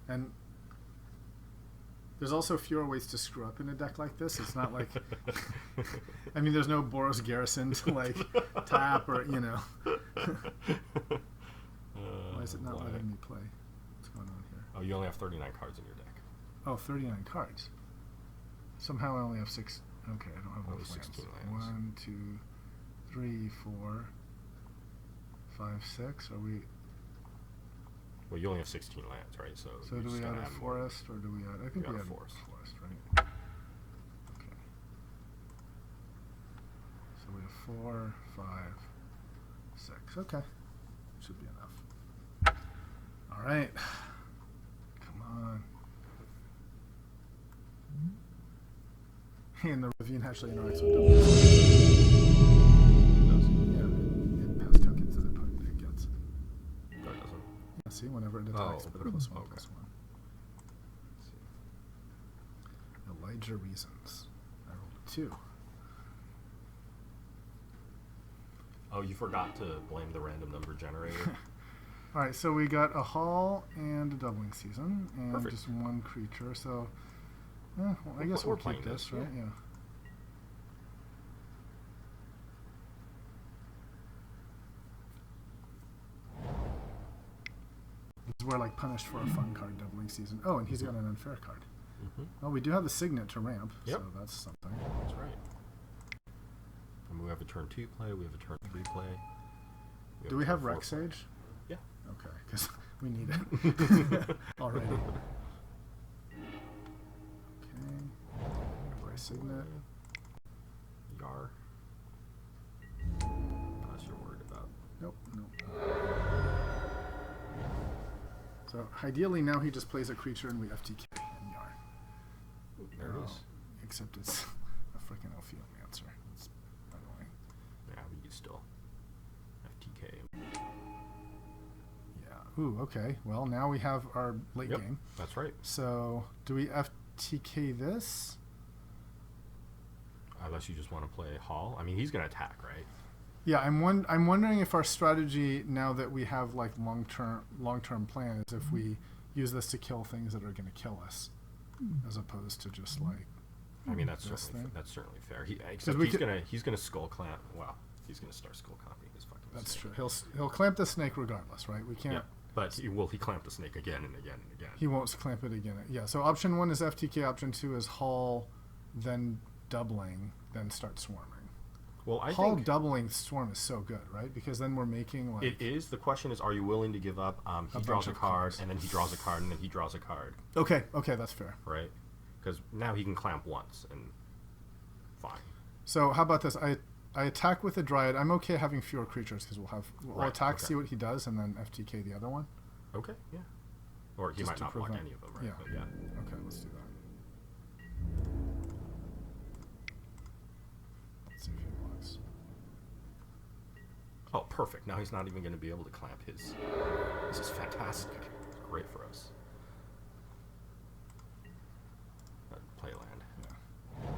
And there's also fewer ways to screw up in a deck like this. It's not like, I mean, there's no Boros Garrison to like tap or Why is it not letting me play? What's going on here? Oh, you only have 39 cards in your deck. Oh, 39 cards. Somehow I only have 6. Okay, I don't have Only enough 16 lands. 1, 2, 3, 4, 5, 6. Are we? Well, you only have 16 lands, right? So So you're do just we gonna add a have more. forest or do we add? I think We we add add a forest. first, right? Okay. So we have 4, 5, 6. Okay. Should be enough. All right. Come on. And the ravine actually interacts with double. It does. Yeah, it pass tokens that it gets. No, it doesn't. Yeah, see, whenever it attacks, Oh, put a +1, okay. +1. Let's see. Elijah reasons. I rolled a 2. Oh, you forgot to blame the random number generator. All right, so we got a hall and a doubling season, and Perfect. just one creature. So, well, I guess We're we'll keep playing this, this, right? yeah. Yeah. We're like punished for a fun card doubling season. Oh, and he's got an unfair card. Mm-hmm. Oh, we do have the signet to ramp, Yep. so that's something. That's right. And we have a turn 2 play. We have a turn 3 play. Do we a have turn 4 Rex play. Sage? Yeah. Okay, because we need it already. Okay. Play signet. Yar. Unless you're worried about. Nope, nope. So ideally now he just plays a creature and we FTK and Yar. There it is. Except it's a freaking Ophiomancer. It's annoying. Yeah, but you still FTK him. Yeah. Ooh, okay. Well, now we have our late Yep, game. that's right. So do we FTK this? Unless you just want to play Hall. I mean, he's going to attack, right? Yeah, I'm wondering if our strategy now that we have like long-term plan is if we use this to kill things that are going to kill us, as opposed to just like. I mean, that's This certainly thing? fair. Except we he's gonna skull clamp. Well, he's gonna start skull clamping his fucking. That's snake. true. He'll clamp the snake regardless, right? We can't. Yeah, but he clamped the snake again and again and again. He won't clamp it again. Yeah. So option 1 is FTK. Option 2 is Hall, then doubling, then start swarming. Well, I Hall think doubling swarm is so good, right? Because then we're making like. it is. The question is, are you willing to give up? He A draws bunch a of card, cards. and then he draws a card, and then he draws a card, Okay, that's fair. right? Because now he can clamp once, and fine. So how about this? I attack with a Dryad. I'm okay having fewer creatures because we'll Right, attack, okay. see what he does, and then FTK the other one. Okay, yeah. Or he Just might to not block prevent- any of them, right? yeah. But yeah. Okay, let's do that. Let's see if he blocks. Oh, perfect. Now he's not even going to be able to clamp his. This is fantastic. It's great for us. Play land. Yeah.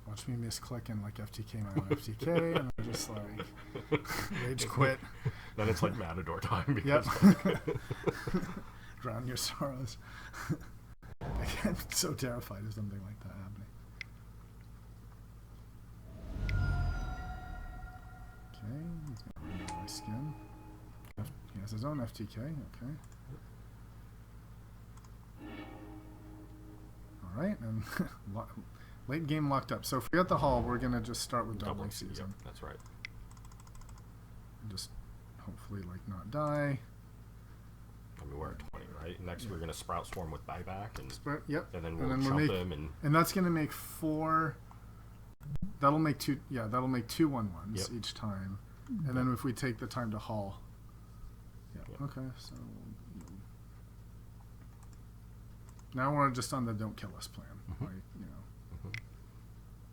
Watch me misclick and like FTK my own FTK, and I'm just like rage quit. Then it's like Matador time. Because Yep. Drown your sorrows. I get so terrified of something like that happening. Okay, he's gonna remove my skin. He has his own FTK. Okay. All right, and late game locked up. So if we got the Hall, we're gonna just start with doubling season. Yep, that's right. And just hopefully like not die. I mean, we're at 20, right? Next, we're going to Sprout Swarm with buyback, and Yep. and then we'll we're chump him, and that's gonna make 4. That'll make 2. Yeah, that'll make 2 1/1s Yep. each time. And then if we take the time to haul. Yeah. Yep. Okay. So now we're just on the don't kill us plan. Mhm. Like, you know.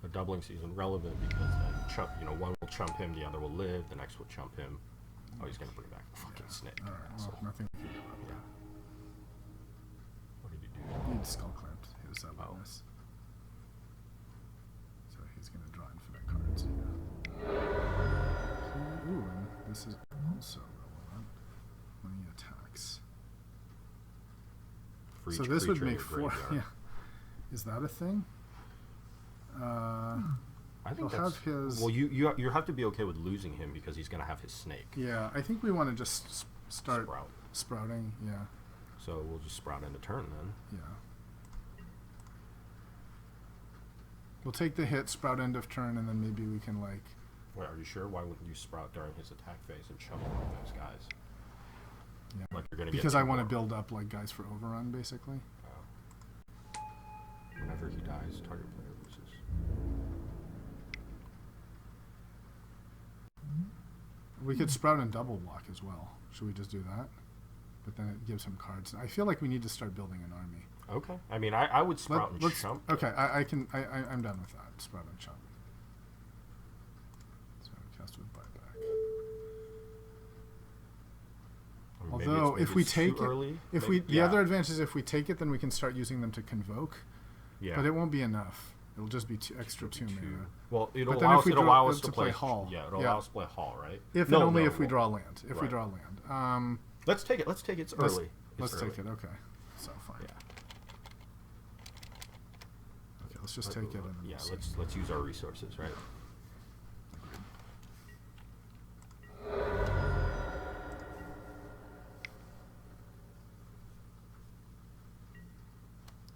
a doubling season relevant because then one will chump him, the other will live, the next will chump him. Oh, he's going to bring back the fucking snake. All right. Well, asshole. nothing we can do about Yeah. that. What did he do? He skull clamped his weakness. So he's gonna draw infinite cards. Yeah. Okay, ooh, and this is also relevant when he attacks. For So each this would creature in make your 4. graveyard. Yeah. Is that a thing? I think he'll that's, have his. well, you have to be okay with losing him because he's going to have his snake. Yeah, I think we want to just start Sprout. sprouting. Yeah, So we'll just sprout into turn then. yeah. We'll take the hit, sprout end of turn, and then maybe we can like. Wait, are you sure? Why wouldn't you sprout during his attack phase and shovel like those guys? Yeah. Like you're gonna Because get I want to more. build up like guys for overrun, basically. Whenever he dies, target player loses. We could sprout and double block as well. Should we just do that? But then it gives him cards. I feel like we need to start building an army. Okay. I mean, I would sprout and chump. Okay, I'm done with that. Sprout and chump. So cast with buyback. I mean, Although maybe if we it's take too it, early. if Maybe- we the other advantage is if we take it, then we can start using them to convoke. yeah. But it won't be enough. It'll just be extra two Two. mana. Well, it'll But then allow if us, we it'll draw- allow us to to play play Hall. Yeah, it'll Yeah. allow us to play Hall, right? If No, and only no, if we we'll- draw land. If we right. draw land. Let's take it. Let's take it. It's Let's- early. Let's It's take early. it. Okay. So fine. Yeah. Okay. Let's just take it. And Yeah. we'll see. Let's use our resources, right?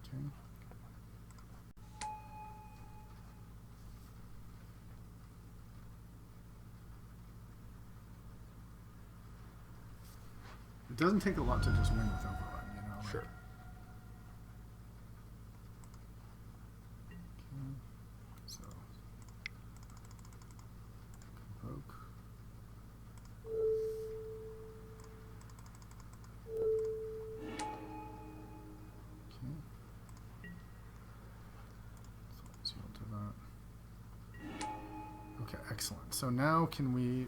Okay. It doesn't take a lot to just win with overrun, you know. like- Sure. Okay. So convoke. Okay. So let's yield to that. Okay, excellent. So now can we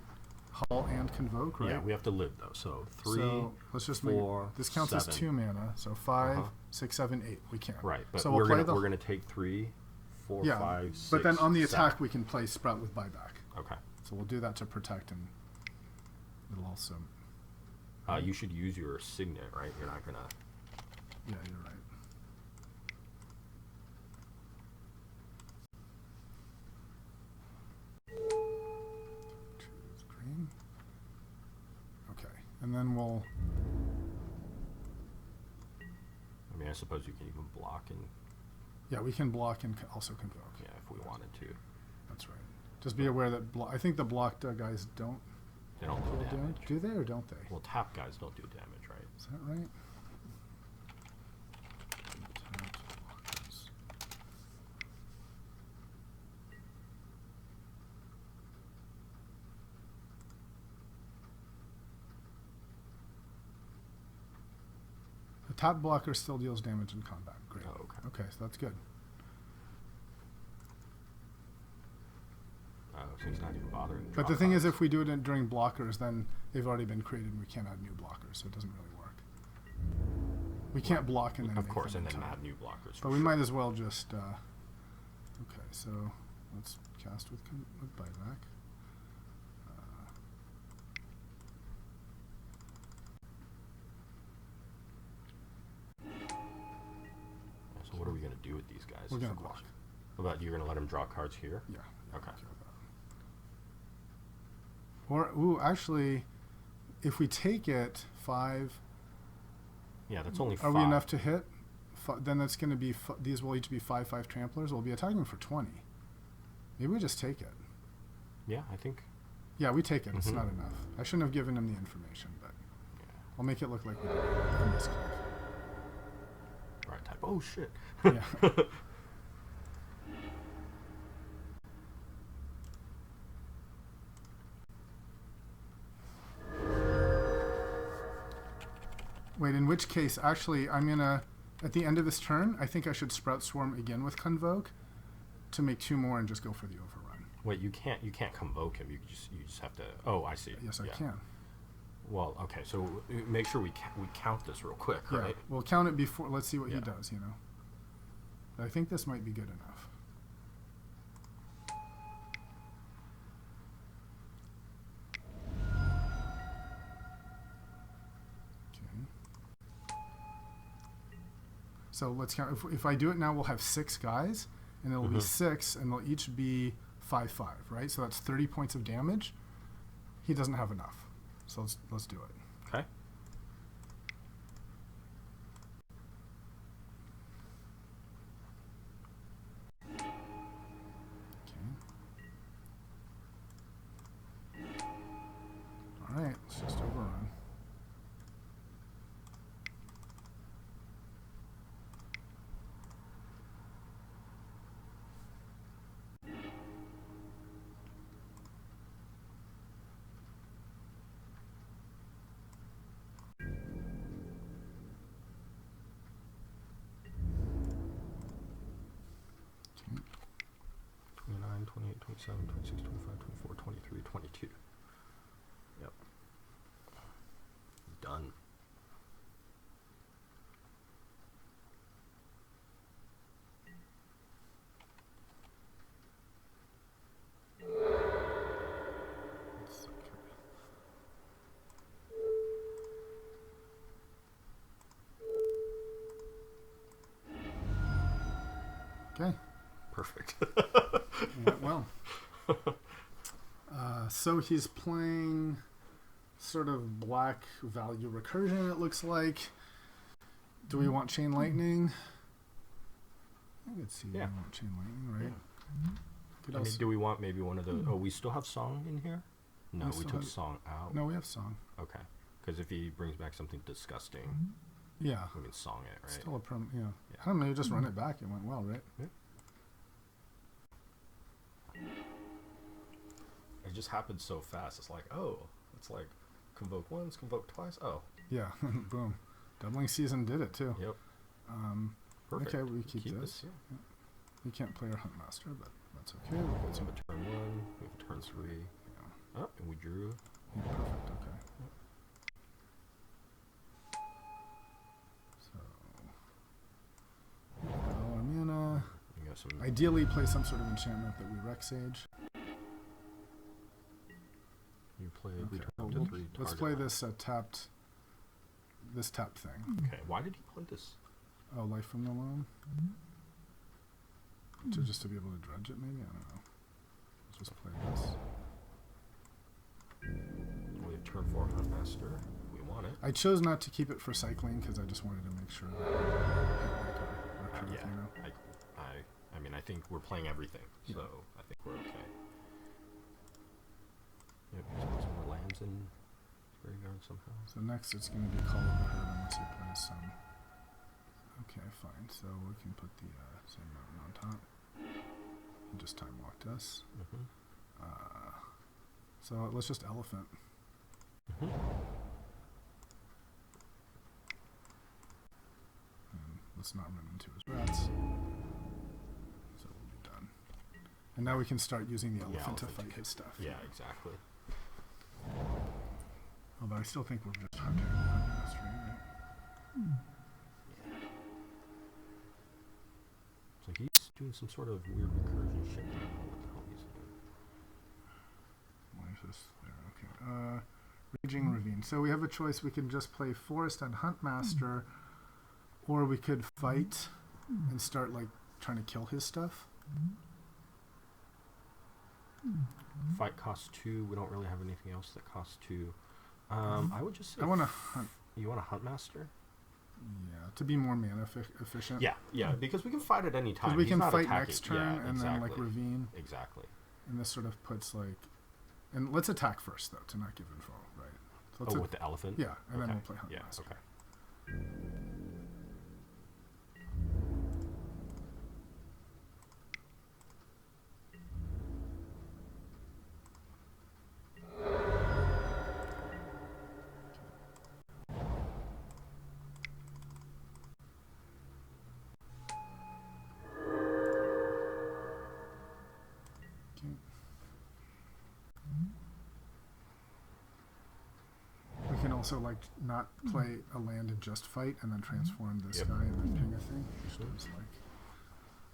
haul and convoke, right? Yeah, we have to live though. So 3. So let's just four, make this counts as 7. 2 mana. So 5, Uh-huh. 6, 7, 8. We can. Right, but so we're play gonna take 3, 4, yeah, 5, 6. but then on the 7. attack we can play sprout with buyback. Okay. So we'll do that to protect, and it'll also. You should use your signet, right? You're not gonna. Yeah, you're right. Choose green. Okay, and then we'll. I mean, I suppose you can even block and Yeah, we can block and also convoke. yeah, if we wanted to. That's right. Just be aware that I think the blocked guys don't They don't roll do damage. Do they or don't they? Well, tap guys don't do damage, right? Is that right? Tapped blockers. The top blocker still deals damage in combat. Great. Oh, okay. Okay, so that's good. So he's not even bothering. to But draw the thing is, cards. if we do it during blockers, then they've already been created and we can't add new blockers, so it doesn't really work. We can't block and then of make course, them and then attack. add new blockers. But we might as well just. Okay, so let's cast with buyback. So what are we gonna do with these guys? We're is gonna the block. question. What about you're gonna let him draw cards here? Yeah. Okay. Or actually, if we take it 5, Yeah, that's only are 5. we enough to hit? Then that's going to be these will each be 5/5 tramplers. We'll be attacking for 20. Maybe we just take it. Yeah, I think. Yeah, we take it. It's Mhm. not enough. I shouldn't have given him the information, but Yeah. I'll make it look like we did a misclick. Right type. Oh shit. Yeah. Wait, in which case, actually, I'm gonna, at the end of this turn, I think I should Sprout Swarm again with Convoke to make 2 more and just go for the overrun. Wait, you can't convoke him. You just have to. Oh, I see. Yes, I Yeah. can. Well, okay. So make sure we count this real quick, Yeah, right? we'll count it before, let's see what he Yeah. does, you know. But I think this might be good enough. Okay. So let's count. If I do it now, we'll have 6 guys, and it'll be Mhm. 6, and they'll each be 5/5, right? So that's 30 points of damage. He doesn't have enough, so let's do it. Okay. Alright, let's just overrun. Okay. 29, 28, 27, 26, 25, 24, 23, 22. Yep. Done. That's okay. Okay. Perfect. Went well. So he's playing sort of black value recursion, it looks like. Do we want chain lightning? I could see we want chain lightning, right? Could I mean, also- do we want maybe one of the... Oh, we still have song in here? No, We we still took have- song out. No, we have song. Okay. Because if he brings back something disgusting, Yeah. we can song it, right? Still a yeah. Yeah. I don't know, you just run it back. It went well, right? It just happened so fast. It's like, oh, it's like convoke once, convoke twice. Oh, Yeah. Boom. Doubling season did it too. yep. Perfect. Okay, we keep it, this. yeah. We can't play our hunt master, but that's okay. We We'll have get some. a turn 1, we have a turn 3. Yeah. Oh, and we drew. Yeah, perfect. Okay. So, our mana. We got some... Ideally, play some sort of enchantment that we wreck sage. You play Okay. return Well, up to we'll- 3 let's target play line. this tapped. This tapped thing. Okay, why did he play this? Oh, life from the loam. Just to be able to dredge it, maybe. I don't know. Let's just play this. We have turn 4 Huntmaster. We want it. I chose not to keep it for cycling because I just wanted to make sure that we hit like our recruit, Yeah, you know. I mean, I think we're playing everything, Yeah. so I think we're okay. Yep, let's put some more lands in graveyard somehow. So next it's going to be Call of the Herd unless he plays some. Okay, fine. So we can put the same mountain on top. He just time walked us. Mm-hmm. So let's just elephant. Mm-hmm. And let's not run into his rats. So we'll be done. And now we can start using the elephant to elephant. fight his stuff. Yeah, exactly. Although I still think we're just hunting mastery, right? So he's doing some sort of weird recursion shit. I don't know what the hell he's doing. Why is this there? Okay. Raging Ravine. So we have a choice. We can just play Forest and Huntmaster, or we could fight and start like trying to kill his stuff. Fight costs 2. We don't really have anything else that costs 2. I would just say... I want to hunt. You want a Huntmaster? Yeah, to be more mana efficient. Yeah, because we can fight at any time. Because we He's can not fight attacking. next turn Yeah, and then like exactly. Ravine. Exactly. And this sort of puts like, and let's attack first though to not give info, right? So let's Oh, with the elephant? yeah, and then Okay. we'll play Hunt Yeah, Master. okay. Okay. We can also like not play a land and just fight, and then transform this Yep. guy and then ping a thing. Which Sure. is like,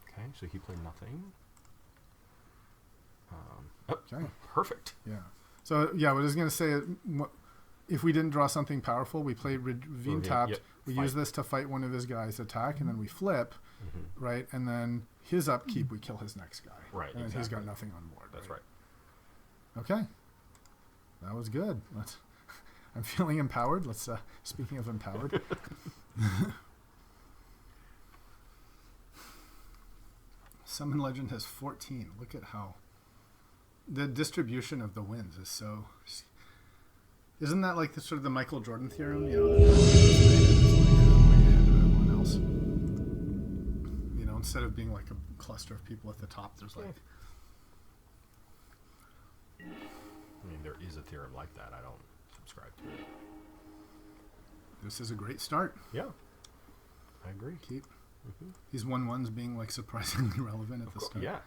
Okay, so he played nothing. okay, Perfect. yeah. So yeah, what I was gonna say, if we didn't draw something powerful, we play Ravine Ravine, tapped. yep, We fight. use this to fight one of his guys' attack, and then we flip, Mm-hmm. right? And then his upkeep, we kill his next guy. Right, And then he's got exactly. nothing on board. That's right. Okay. That was good. I'm feeling empowered. Let's speaking of empowered. Summon Legend has 14. Look at how the distribution of the wins is so Isn't that like the sort of the Michael Jordan theorem? You know, the person is like way ahead of everyone else. You know, instead of being like a cluster of people at the top, there's like. I mean, there is a theorem like that. I don't subscribe to it. This is a great start. Yeah, I agree. Keep these 1-1s being like surprisingly relevant at the start. Yeah,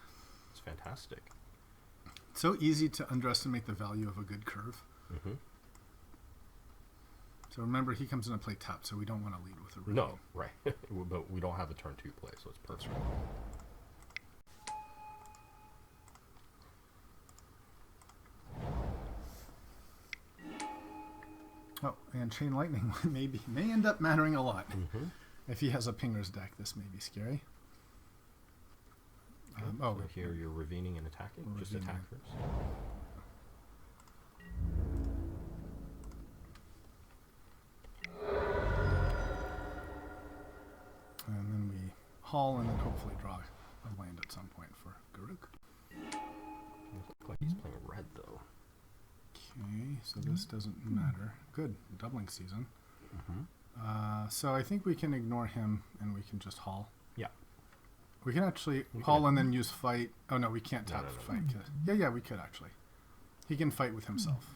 it's fantastic. It's so easy to underestimate the value of a good curve. So remember, he comes in to play tap, so we don't want to lead with a rook. No, right. But we don't have a turn 2 play, so it's perfect. Oh, and Chain Lightning may end up mattering a lot. If he has a Pinger's deck, this may be scary. So here you're ravining and attacking? Just attack first. And then we haul and then hopefully draw a land at some point for Garuk. It looks like he's playing red, though. Okay, so this doesn't matter. Good, doubling season. So I think we can ignore him and we can just haul. Yeah. We can actually haul and then use fight. Oh no, we can't tap fight. Yeah, we could actually. He can fight with himself.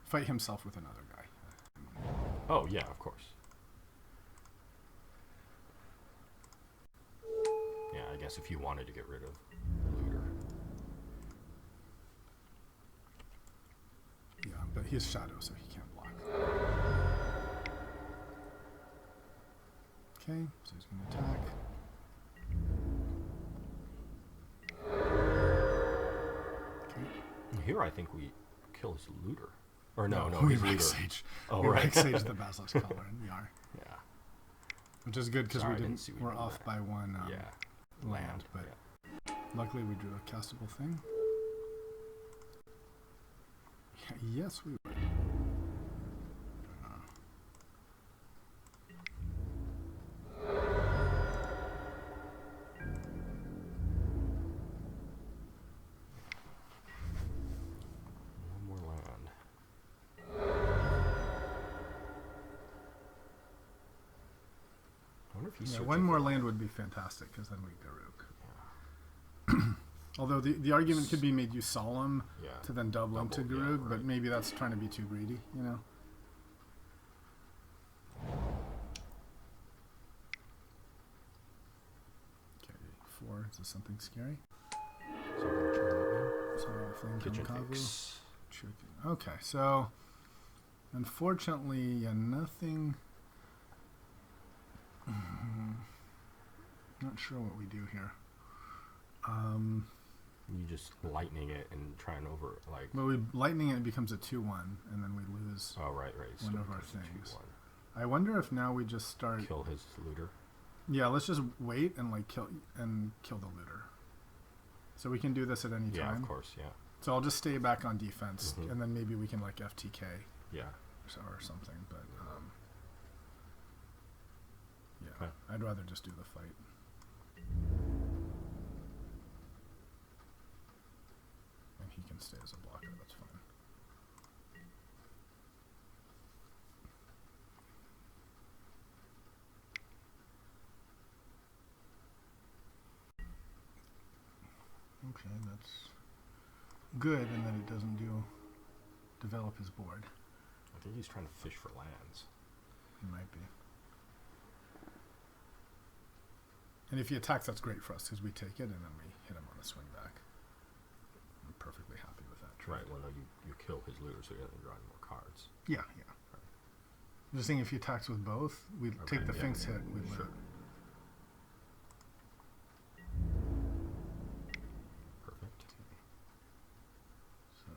Fight himself with another guy. Oh, yeah, of course. Yeah, I guess if you wanted to get rid of Looter. Yeah, but he has shadow, so he can't block. Okay, so he's going to attack. Okay. Here I think we kill his Looter. Or no, we his Rex Looter. Sage. Oh, we right. Rex Sage the Basilisk Collar, and we are. Yeah. Which is good because Sorry, we I didn't didn't. see we We're did off that. by one land, but yeah. luckily we drew a castable thing. Yeah, yes, we would. One more land. I wonder if he's Yeah, searching one more for- land would be fantastic because then we Garuk. Although the argument could be made use Solemn Yeah. to then double into Double, yeah, Garuk, but right. maybe that's trying to be too greedy, you know? Okay, 4. Is this something scary? So, Flame Kitchen Kamikaze. fix. Chicken. Okay, so unfortunately, yeah, nothing. Not sure what we do here. You just lightning it and try and over like. Well, we lightning it becomes a 2-1, and then we lose Oh right. So one it of our becomes a things. 2-1. I wonder if now we just start. Kill his Looter. Yeah, let's just wait and like kill the looter. So we can do this at any Yeah, time. of course. Yeah. So I'll just stay back on defense, Mhm. and then maybe we can like FTK Yeah. or something. But yeah, Okay. I'd rather just do the fight. And he can stay as a blocker. That's fine. Okay, that's good, and then it doesn't develop his board. I think he's trying to fish for lands. He might be. And if he attacks, that's great for us because we take it and then we hit him on the swing back. I'm perfectly happy with that trade. Right. Well, no, you kill his Looter, so he doesn't draw any more cards. Yeah. I'm just saying if he attacks with both, we take the yeah, Finks yeah, hit, we sure. live. Perfect. So,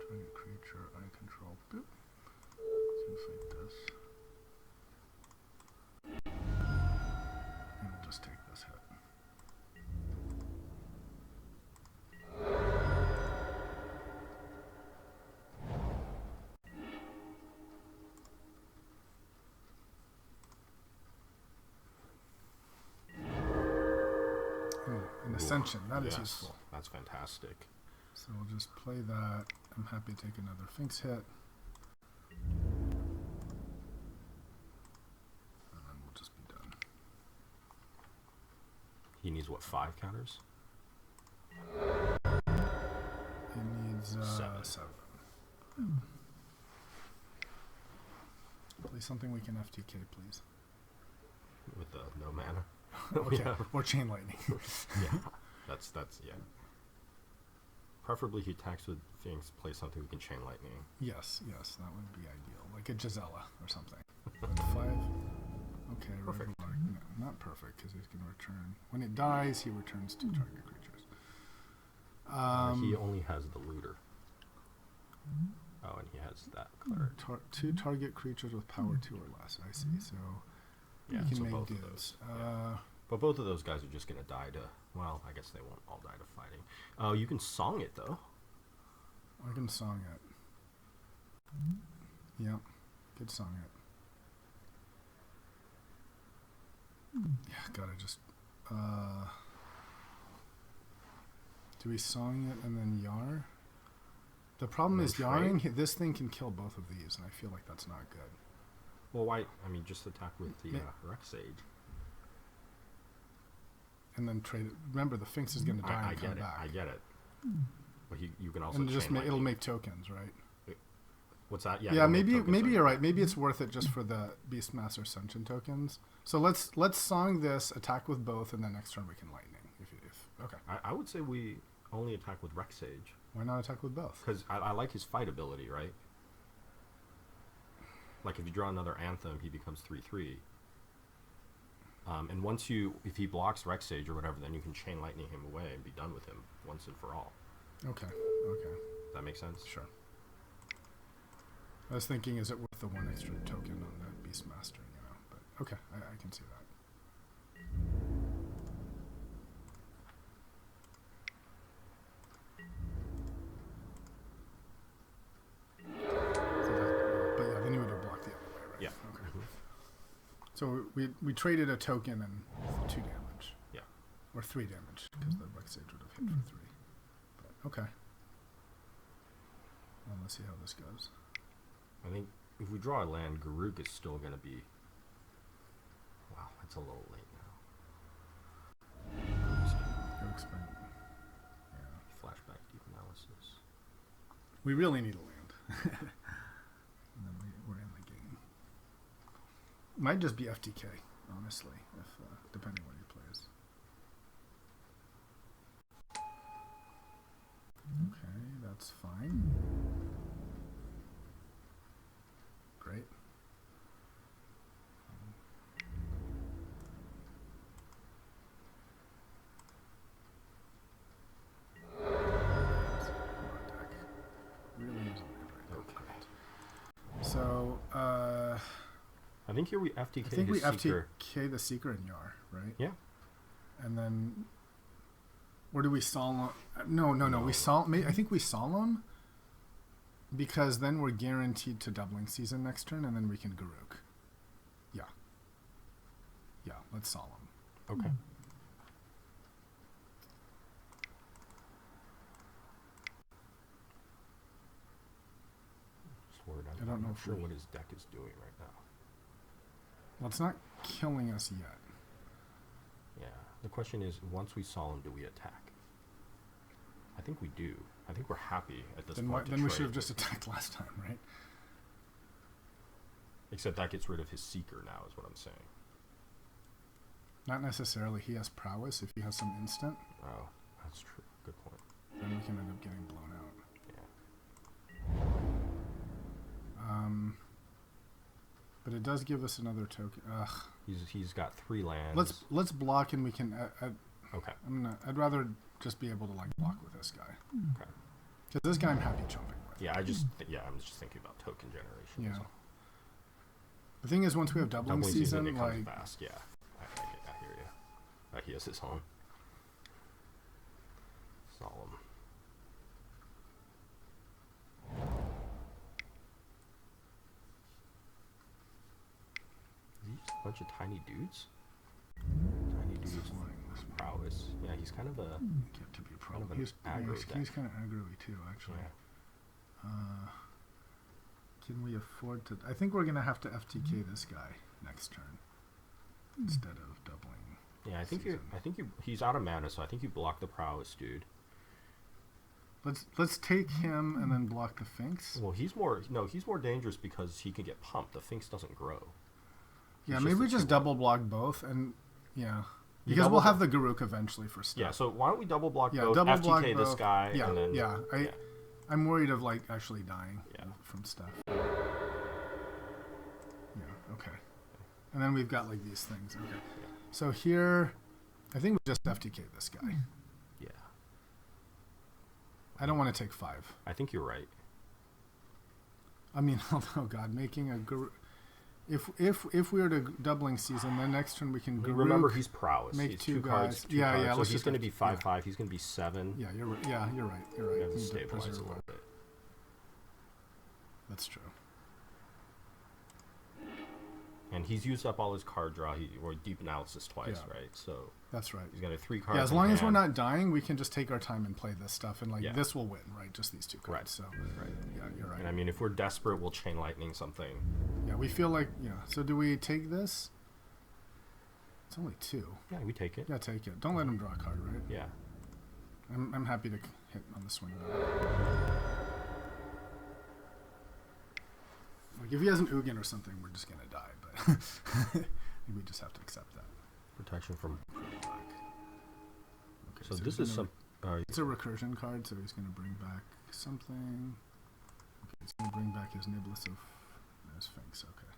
target creature I control. Boop. Let's fight this. And we'll just take this hit. An Ascension, that is Yes, useful. That's fantastic. So we'll just play that. I'm happy to take another Finks hit. needs what, 5 counters? It needs 7. Play something we can FTK, please. With the no mana. Okay. Yeah. Or Chain Lightning. Yeah. That's yeah. Preferably he attacks with things, play something we can chain lightning. Yes, that would be ideal. Like a Gisela or something. But 5. Okay, Perfect. regular. No, not perfect because he's going to return. When it dies, he returns 2 target creatures. He only has the looter. Oh, and he has that cleric. 2 target creatures with power 2 or less. I see. So Yeah, you can so make both dudes. of those. Yeah. But both of those guys are just going to die to, well, I guess they won't all die to fighting. Oh, you can song it, though. I can song it. Yep. Good song it. Yeah, God, I just... do we song it and then Yar? The problem is Yarring, this thing can kill both of these, and I feel like that's not good. Well, why? I mean, just attack with the Rex Sage. And then trade it. Remember, the Sphinx is going to die and come back. I get it. But you can also and just chain it'll lightning. make tokens, right? What's that? Yeah, maybe you're right. Maybe it's worth it just for the Beastmaster Ascension tokens. So let's song this, attack with both, and then next turn we can lightning. Okay. I would say we only attack with Rex Sage. Why not attack with both? Because I like his fight ability, right? Like if you draw another Anthem, he becomes 3/3. And if he blocks Rex Sage or whatever, then you can chain lightning him away and be done with him once and for all. Okay. Does that make sense? Sure. I was thinking, is it worth the 1 extra token on the Beastmaster? But okay, I can see that. But yeah, then you would have blocked the other way, right? Yeah. Okay. Mm-hmm. So we traded a token and 2 damage. Yeah. Or 3 damage, because the Rex Sage would have hit for 3. But, okay. Well, let's see how this goes. I think if we draw a land, Garruk is still going to be... Wow, that's a little late now. Go explain. Yeah. Flashback deep analysis. We really need a land. And then we're in the game. Might just be FTK, honestly, if depending what he plays. Okay, that's fine. Great. Really use a land right now. Okay. So, I think here we FTK I think we his Seeker. FTK the Seeker and Yar, right? Yeah. And then, or do we solemn? No. We I think we solemn because then we're guaranteed to doubling season next turn, and then we can Garruk. Yeah. Let's solemn. Okay. Just worried. I don't know I'm if sure we- what his deck is doing right now. Well, it's not killing us yet. Yeah. The question is, once we solemn, do we attack? I think we do. I think we're happy at this point. Then we should have just attacked last time, right? Except that gets rid of his Seeker now, is what I'm saying. Not necessarily. He has prowess. If he has some instant, Oh, that's true. Good point. then we can end up getting blown out. Yeah. But it does give us another token. Ugh. He's got 3 lands. Let's block and we can. Okay. I'd rather just be able to like block with this guy. Okay. Because this guy I'm happy jumping with. Yeah, I'm just thinking about token generation. Yeah. So. The thing is, once we have doubling season, it like comes fast. Yeah, I hear you. He has his home. Solemn. Is he just a bunch of tiny dudes? Tiny dudes with prowess. Yeah, he's kind of a. get to be a Kind problem. of an aggro He's deck. kind of aggro-y too, actually. Yeah. Can we afford to? I think we're gonna have to FTK this guy next turn instead of doubling. Yeah, I think he's out of mana, so I think you block the prowess, dude. Let's take him and then block the Finks. Well, he's more dangerous because he can get pumped. The Finks doesn't grow. Yeah, maybe we just double block both, and because we'll have the Garuk eventually for stuff. Yeah, so why don't we double block both? Double FTK block this both. guy. Yeah, and then, yeah. I'm worried of like actually dying from stuff. Yeah, okay. And then we've got like these things. Okay. Yeah. So here, I think we just FTK this guy. Yeah. I don't want to take 5. I think you're right. I mean, oh god, making a Garuk. If we were to doubling season, then next turn we can Garuk. Remember, he's prowess. Make he's 2 cards, guys. 2 cards. Yeah. So he's going to be 5/5. He's going to be 7. Yeah, you're right. Yeah, you're right. You're right. You have to Need to stabilize a preserve little that. bit. That's true. And he's used up all his card draw. Or deep analysis twice, right? So that's right. he's got a 3 cards. Yeah, as long as we're not dying, we can just take our time and play this stuff, and this will win, right? Just these 2 cards. Right. So, right. Yeah, you're right. And I mean, if we're desperate, we'll chain lightning something. Yeah, we feel like So do we take this? It's only 2. Yeah, we take it. Yeah, take it. Don't let him draw a card, right? Yeah. I'm happy to hit on the swing. Like if he has an Ugin or something, we're just gonna die. But we just have to accept that. Protection from. Okay, so this is some. It's a recursion card, so he's gonna bring back something. Okay, he's gonna bring back his Niblis of Sphinx. Okay.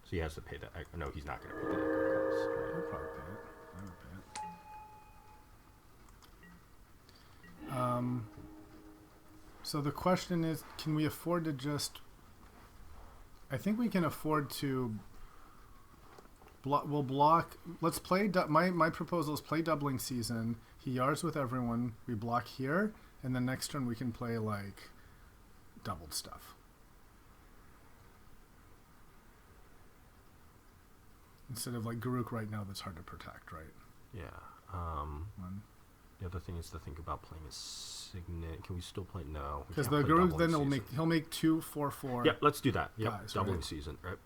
So he has to pay that. No, he's not going to pay that cost. Right? He'll probably pay it. I would pay it. So the question is, can we afford to just... I think we can afford to... We'll block... Let's play... My proposal is play doubling season. He yards with everyone. We block here. And then next turn we can play, like, doubled stuff. Instead of like Garuk right now, that's hard to protect, right? Yeah. The other thing is to think about playing a Signet. Can we still play? No. Because the Garuk then he'll make 2 4/4. Yeah, let's do that. Yep, guys, doubling right? season, right?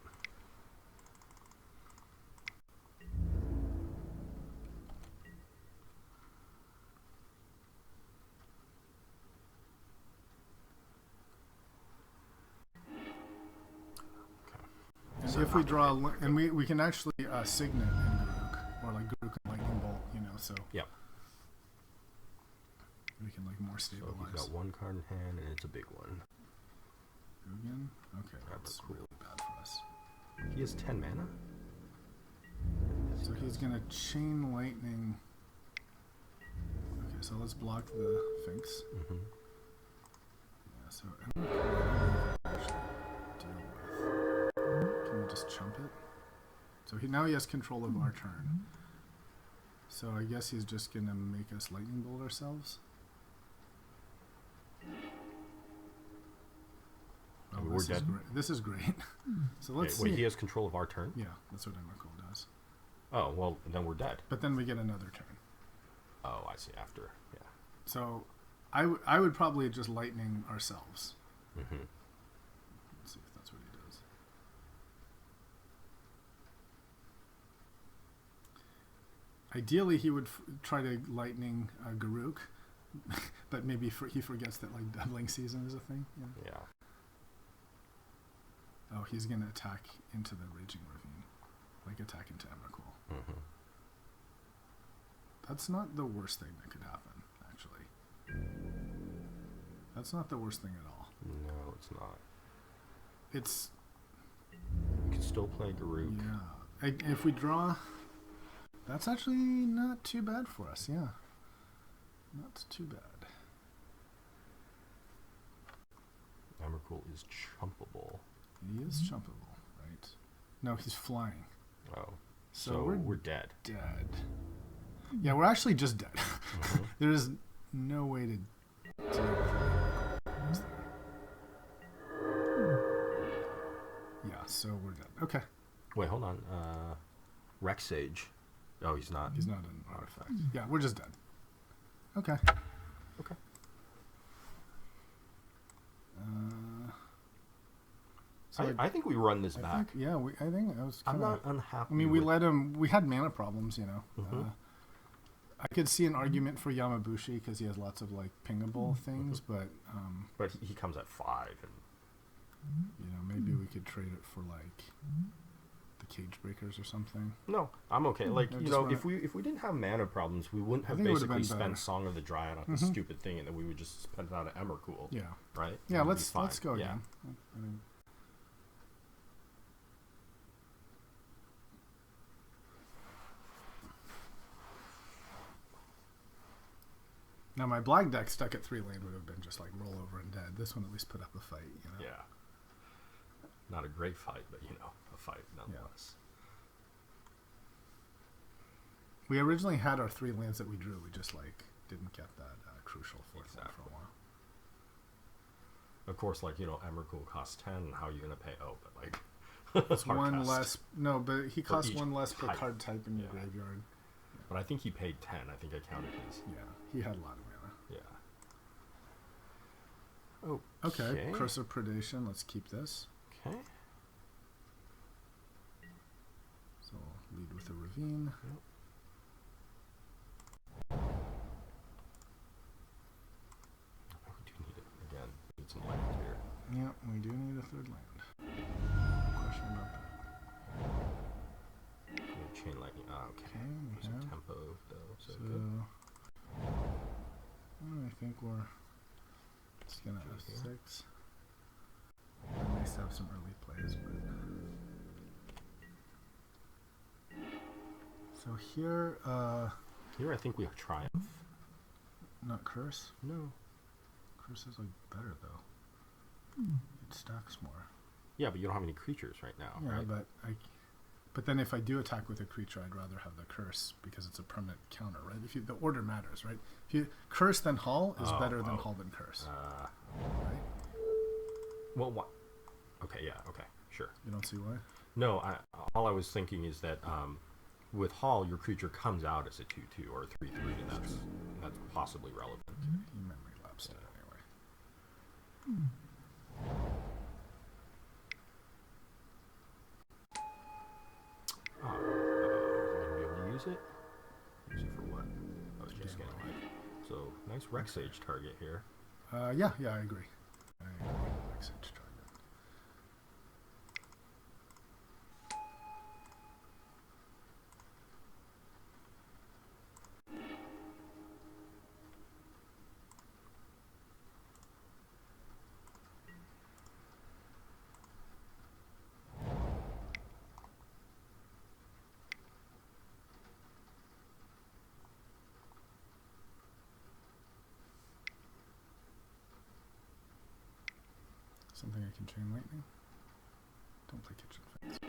And if we draw, and we can actually Signet in Garuk, or like Garuk and Lightning Bolt, so yep. We can like more stabilize. So he's got 1 card in hand, and it's a big one. Ugin? Okay, that's cool. really bad for us. He has 10 mana? So he's going to Chain Lightning. Okay, so let's block the Finks. Mm-hmm. Yeah, so I don't know what I actually deal with. Can we just chump it? So now he has control of our turn. So I guess he's just going to make us Lightning Bolt ourselves. I mean, we're dead. This is great. So let's see. Wait, he has control of our turn? Yeah, that's what Emrakul does. Oh, well, then we're dead. But then we get another turn. Oh, I see. After, yeah. So I would probably just Lightning ourselves. Mm-hmm. Let's see if that's what he does. Ideally, he would try to Lightning Garuk, but maybe he forgets that like doubling season is a thing. Yeah. Oh, he's going to attack into the Raging Ravine. Like attack into Emrakul. Mm-hmm. That's not the worst thing that could happen, actually. That's not the worst thing at all. No, it's not. It's... You can still play Garuk. Yeah. If we draw... That's actually not too bad for us, yeah. Not too bad. Emrakul is chumpable. He is chumpable, right? No, he's flying. Oh. So we're dead. Dead. Yeah, we're actually just dead. Mm-hmm. There's no way to deal with it. Yeah, so we're dead. Okay. Wait, hold on. Rex Sage. Oh, he's not. He's not an artifact. Yeah, we're just dead. Okay. Okay. So I think we run this back. I think I was. I'm Kinda, not unhappy. I mean, we let him. We had mana problems, you know. Mhm. I could see an argument for Yamabushi because he has lots of like pingable things, but But he comes at 5, and you know, maybe we could trade it for like the Cage Breakers or something. no, I'm okay. Like Yeah, you just know, run if we didn't have mana problems, we wouldn't have think it would've basically been better. spent Song of the Dryad on this stupid thing, and then we would just spend it out of Emrakul, Yeah, right? yeah. And we'd be Let's fine. go Yeah. again. I mean, now my black deck stuck at 3 lane would have been just like roll over and dead. This one at least put up a fight, you know. Yeah. Not a great fight, but you know, a fight nonetheless. We originally had our 3 lands that we drew. We just like didn't get that crucial fourth one for Exactly. a while. Of course, like, you know, Emrakul costs 10, and how are you going to pay? Oh, but like, It's hard one cast. less. No, but he costs each one less per type. card type in your Yeah. graveyard. But I think he paid 10. I think I counted his. Yeah, he had a lot of mana. Yeah. Okay, Curse of Predation. Let's keep this. Okay. So we'll lead with a Ravine. Oh, we do need it again. Need some land here. Yeah, we do need a 3rd land. No question about that. Chain lightning. Ah, okay. Okay, we Some have. tempo though, so So good. I think we're just gonna have Here. 6. We may still have some early plays, but so here, Here, I think we have Triumph. not Curse. No. Curse is like better though. It stacks more. Yeah, but you don't have any creatures right now, Yeah, right? but then if I do attack with a creature, I'd rather have the curse because it's a permanent counter, right? If you, the order matters, right? If you curse then Hall is better than Hall than curse, right? Well, what? Okay, yeah, okay, sure. You don't see why? No, all I was thinking is that with Hall, your creature comes out as a 2/2 or a 3/3, and that's possibly relevant. You memory lapsed it anyway. Oh, am I gonna be able to use it? Use it for what? I was just getting like so nice Rex Sage target here. Yeah, I agree. Exit target. Something I can chain lightning. Don't play kitchen fence.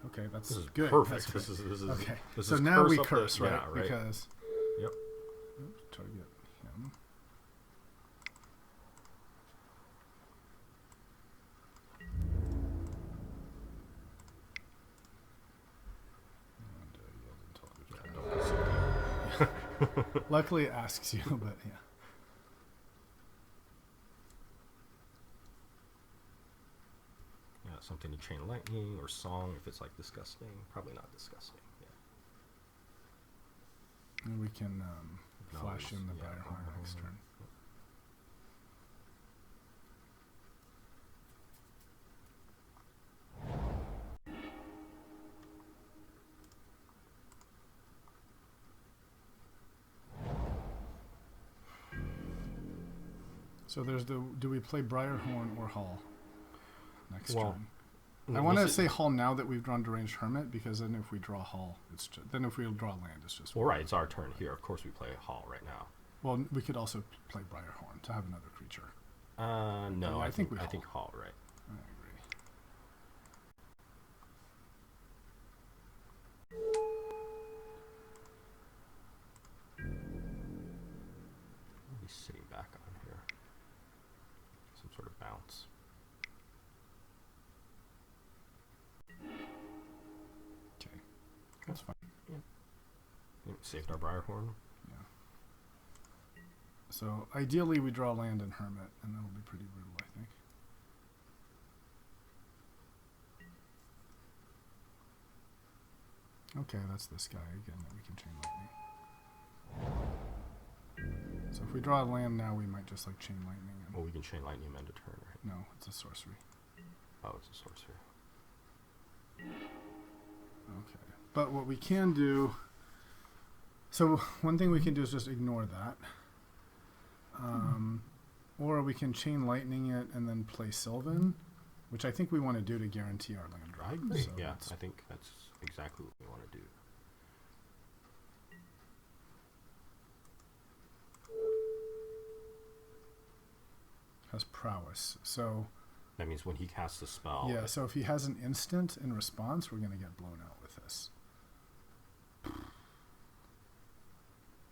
Okay, that's This is good. perfect. That's This good. is Okay, This so is now we up the- curse, right? Yeah, right. Because Yep. oops, target him. And, Yeah, don't be so luckily, it asks you, but yeah. Yeah, something to chain lightning or song if it's like disgusting. Probably not disgusting. Yeah. And we can flash Acknowledge, in the yeah, Briarhorn next turn. So there's the. Do we play Briarhorn or Hall next Well, turn? I want to say Hall now that we've drawn Deranged Hermit, because then if we draw Hall, it's just, then if we draw land, it's just. Well, right, it's our turn here. Of course, we play Hall right now. Well, we could also play Briarhorn to have another creature. No, Yeah, I think we I think Hall, right? I agree. What are we sitting back on here? Some sort of bounce. Okay, that's fine. Saved our Briarhorn. Yeah. So ideally, we draw land and Hermit, and that'll be pretty brutal, I think. Okay, that's this guy again that we can chain lightning. So if we draw a land now, we might just like chain lightning. And Well, we can chain lightning him end of turn, right? no, it's a sorcery. Oh, it's a sorcery. Okay. But what we can do... So one thing we can do is just ignore that. Or we can chain lightning it and then play Sylvan, which I think we want to do to guarantee our land draw. I agree. So Yeah, I think that's exactly what we want to do. Has prowess. So That means when he casts a spell. yeah, so if he has an instant in response, we're going to get blown out with this.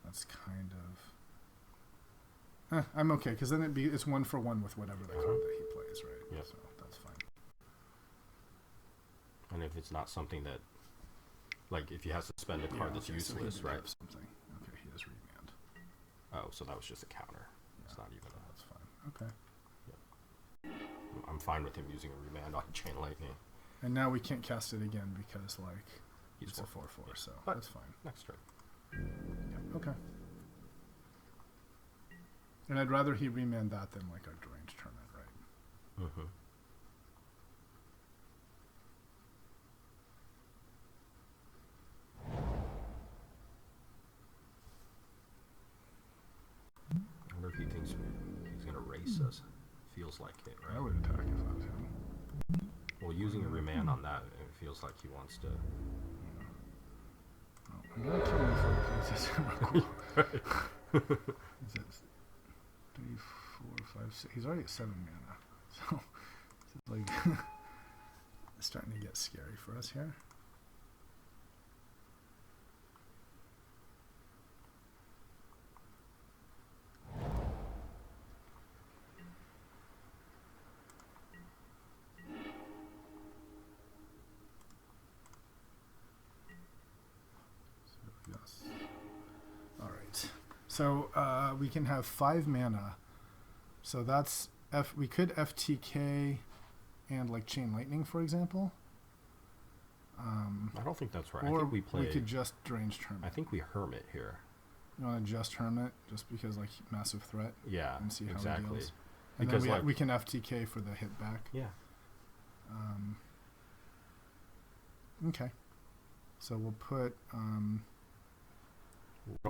That's kind of... I'm okay, because then it's 1-for-1 with whatever the card that he plays, right? Yep. So that's fine. And if it's not something that, like, if he has to spend a card that's okay, so he useless, may right? have something. Okay, he has remand. Oh, so that was just a counter. It's Yeah. not even a... That's fine. Okay. I'm fine with him using a remand on chain lightning. And now we can't cast it again because, like, He's it's a 4-4, yeah. so But- that's fine. Next turn. Yeah, okay. And I'd rather he remand that than, like, our deranged tournament, right? Mm-hmm. I wonder if he thinks he's going to race us. Feels like it, I right? would attack if I was him. Well, using a remand on that, it feels like he wants to... Oh, I'm going to kill him before he plays this. Is it 3, 4, 5, 6? He's already at 7 mana. So, it's like, it's starting to get scary for us here. Yes. All right. So we can have 5 mana. So that's we could FTK and like chain lightning, for example. I don't think that's right. Or I think we play... could just deranged hermit. I think we hermit here. You want to just hermit just because like massive threat Yeah, and see how exactly. it deals. And Because then like... we can FTK for the hit back. Yeah. Okay. So we'll put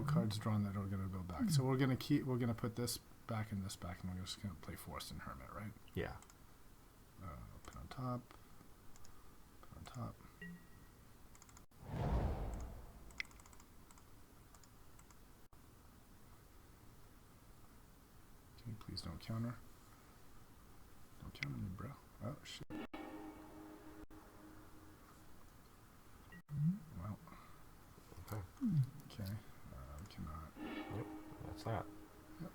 cards drawn that are going to go back. So we're going to put this back and this back, and we're just going to play Forest and Hermit, right? Yeah. Put on top. Put on top. Okay, please don't counter. Don't counter me, bro. Oh, shit. Well. Okay. Okay. Cannot. Yep. That's that. Yep.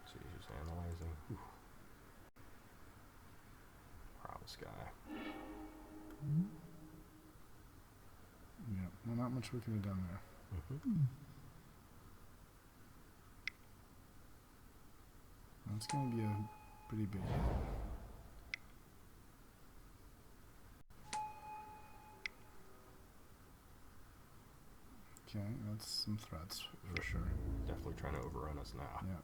So he's just analyzing. Whew. Prowess guy. Yeah. Well, not much we could have done there. Mm-hmm. It's going to be a pretty big hit. Okay, that's some threats for sure. Definitely trying to overrun us now. Yeah.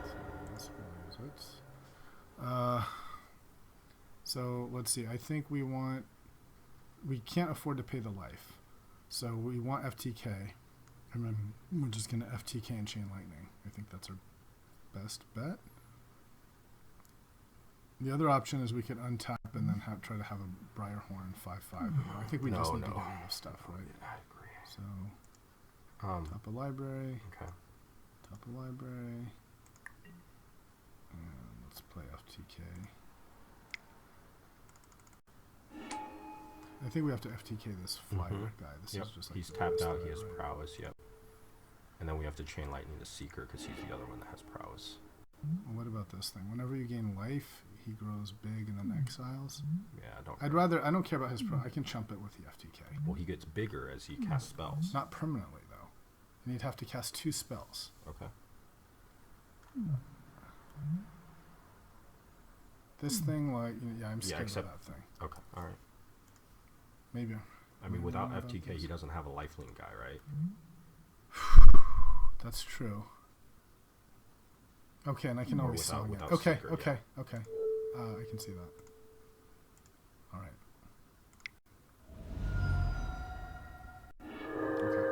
So this will use it. So let's see. I think we can't afford to pay the life. So we want FTK. And then we're just going to FTK and Chain Lightning. I think that's our best bet. The other option is we could untap and then try to have a Briarhorn 5/5. I think we just need to get rid of stuff, right? Yeah, I agree. So, top of library, Okay. top of library, and let's play FTK. I think we have to FTK this flyer guy. This Yep. is just like He's tapped out. He flyer, has right? prowess. Yep. And then we have to chain lightning the seeker because he's the other one that has prowess. Well, what about this thing? Whenever you gain life, he grows big and then exiles. Yeah, I don't. I don't care about his I can chump it with the FTK. Well, he gets bigger as he casts spells. Not permanently though. And he'd have to cast 2 spells. Okay. This thing, like, yeah, I'm scared except- of that thing. Okay, all right. Maybe. I mean, without about FTK, this. he doesn't have a lifelink guy, right? That's true. Okay, and I can Or always without- song it. without Okay, Seeker, okay, okay. I can see that. All right. Okay.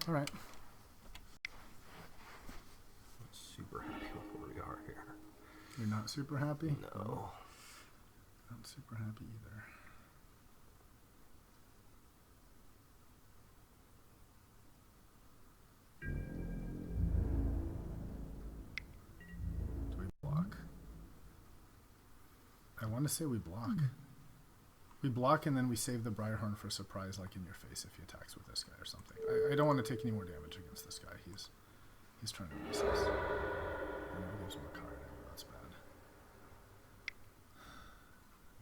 All right. Not super happy with where we are here. You're not super happy? No. Not super happy either. Do we block? I want to say we block. We block and then we save the Briarhorn for surprise, like in your face, if he attacks with this guy or something. I don't want to take any more damage against this guy. He's trying to miss us. And he gives him a card. That's bad.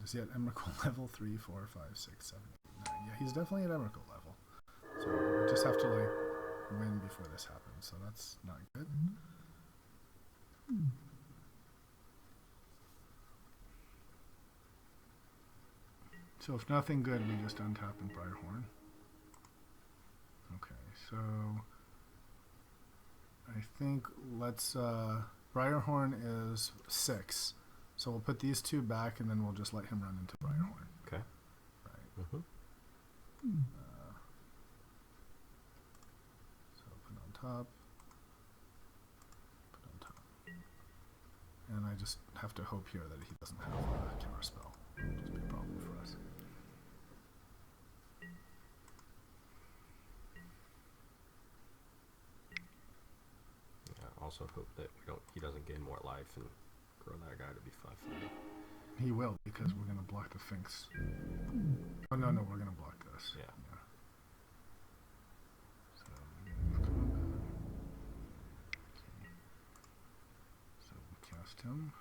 Does he have Emrakul level 3, 4, 5, 6, 7, 8, 9? Yeah, he's definitely at Emrakul level. So we just have to like win before this happens. So that's not good. So if nothing good, we just untap and Briarhorn. Okay, so I think let's Briarhorn is 6. So we'll put these 2 back and then we'll just let him run into Briarhorn. Okay. Right. Mm-hmm. So put on top. Put on top. And I just have to hope here that he doesn't have a counter spell. It'll just be a problem for us. Yeah, also hope that he doesn't gain more life and grow that guy to be 5/5. He will, because we're going to block the Finks. Oh, no, we're going to block this. Yeah. So, combat. So we'll cast him.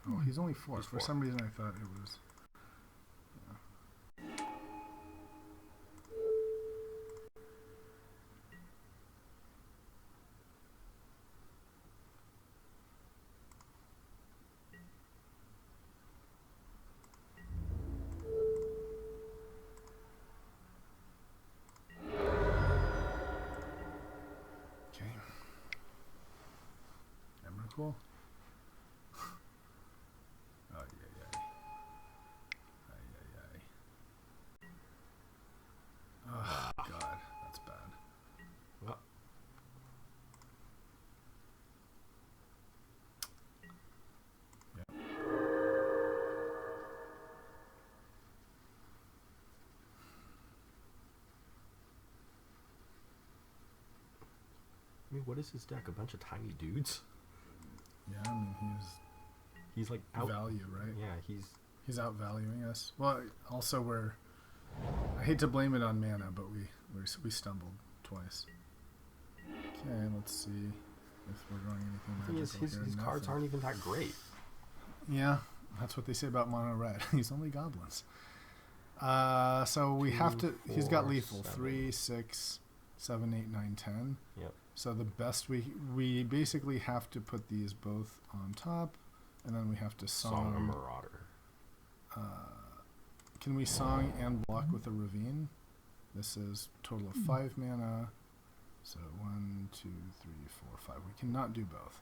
Oh, he's only 4. He's For 4. some reason I thought it was... Okay. Emrakul. Ay, ay, ay. Ay, ay, ay. Oh, God, that's bad. Well, Yep. I mean, what is his deck? A bunch of tiny dudes? Yeah, I mean, He's like he's out. value, right? Yeah, He's outvaluing us. Well, also I hate to blame it on mana, but we stumbled twice. Okay, let's see if we're going anything The thing is, magical his here. cards Nothing. aren't even that great. Yeah, that's what they say about mono red. He's only goblins. So we 2, have to. He's got 4, lethal 7. 3, 6, 7, 8, 9, 10. Yep. So the best we basically have to put these both on top, and then we have to Song a song. Marauder. Can we song and block with a ravine? This is total of 5 mana. So 1, 2, 3, 4, 5. We cannot do both.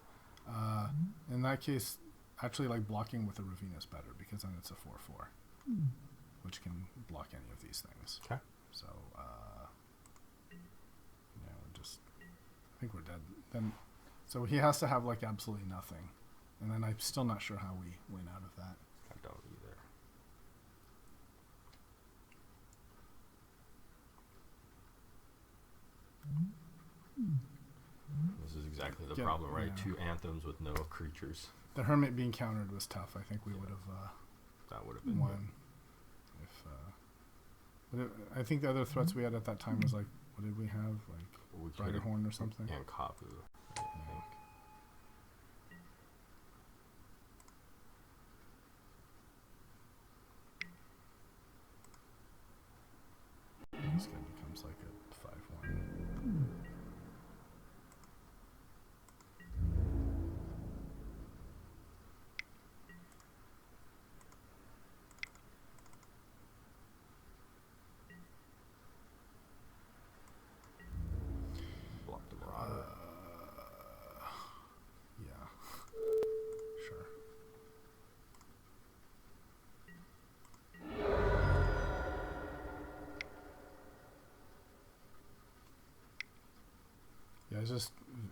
In that case, actually, like blocking with a ravine is better because then it's a 4/4, which can block any of these things. Okay. So just I think we're dead. Then, so he has to have like absolutely nothing, and then I'm still not sure how we win out of that. I don't either. This is exactly the Yeah, problem, right? yeah. 2 anthems with no creatures. The hermit being countered was tough. I think we would have That would have been won if. I think the other threats we had at that time was like, what did we have? Like we could've- Brighterhorn or something. and Kapu, I think. This guy becomes like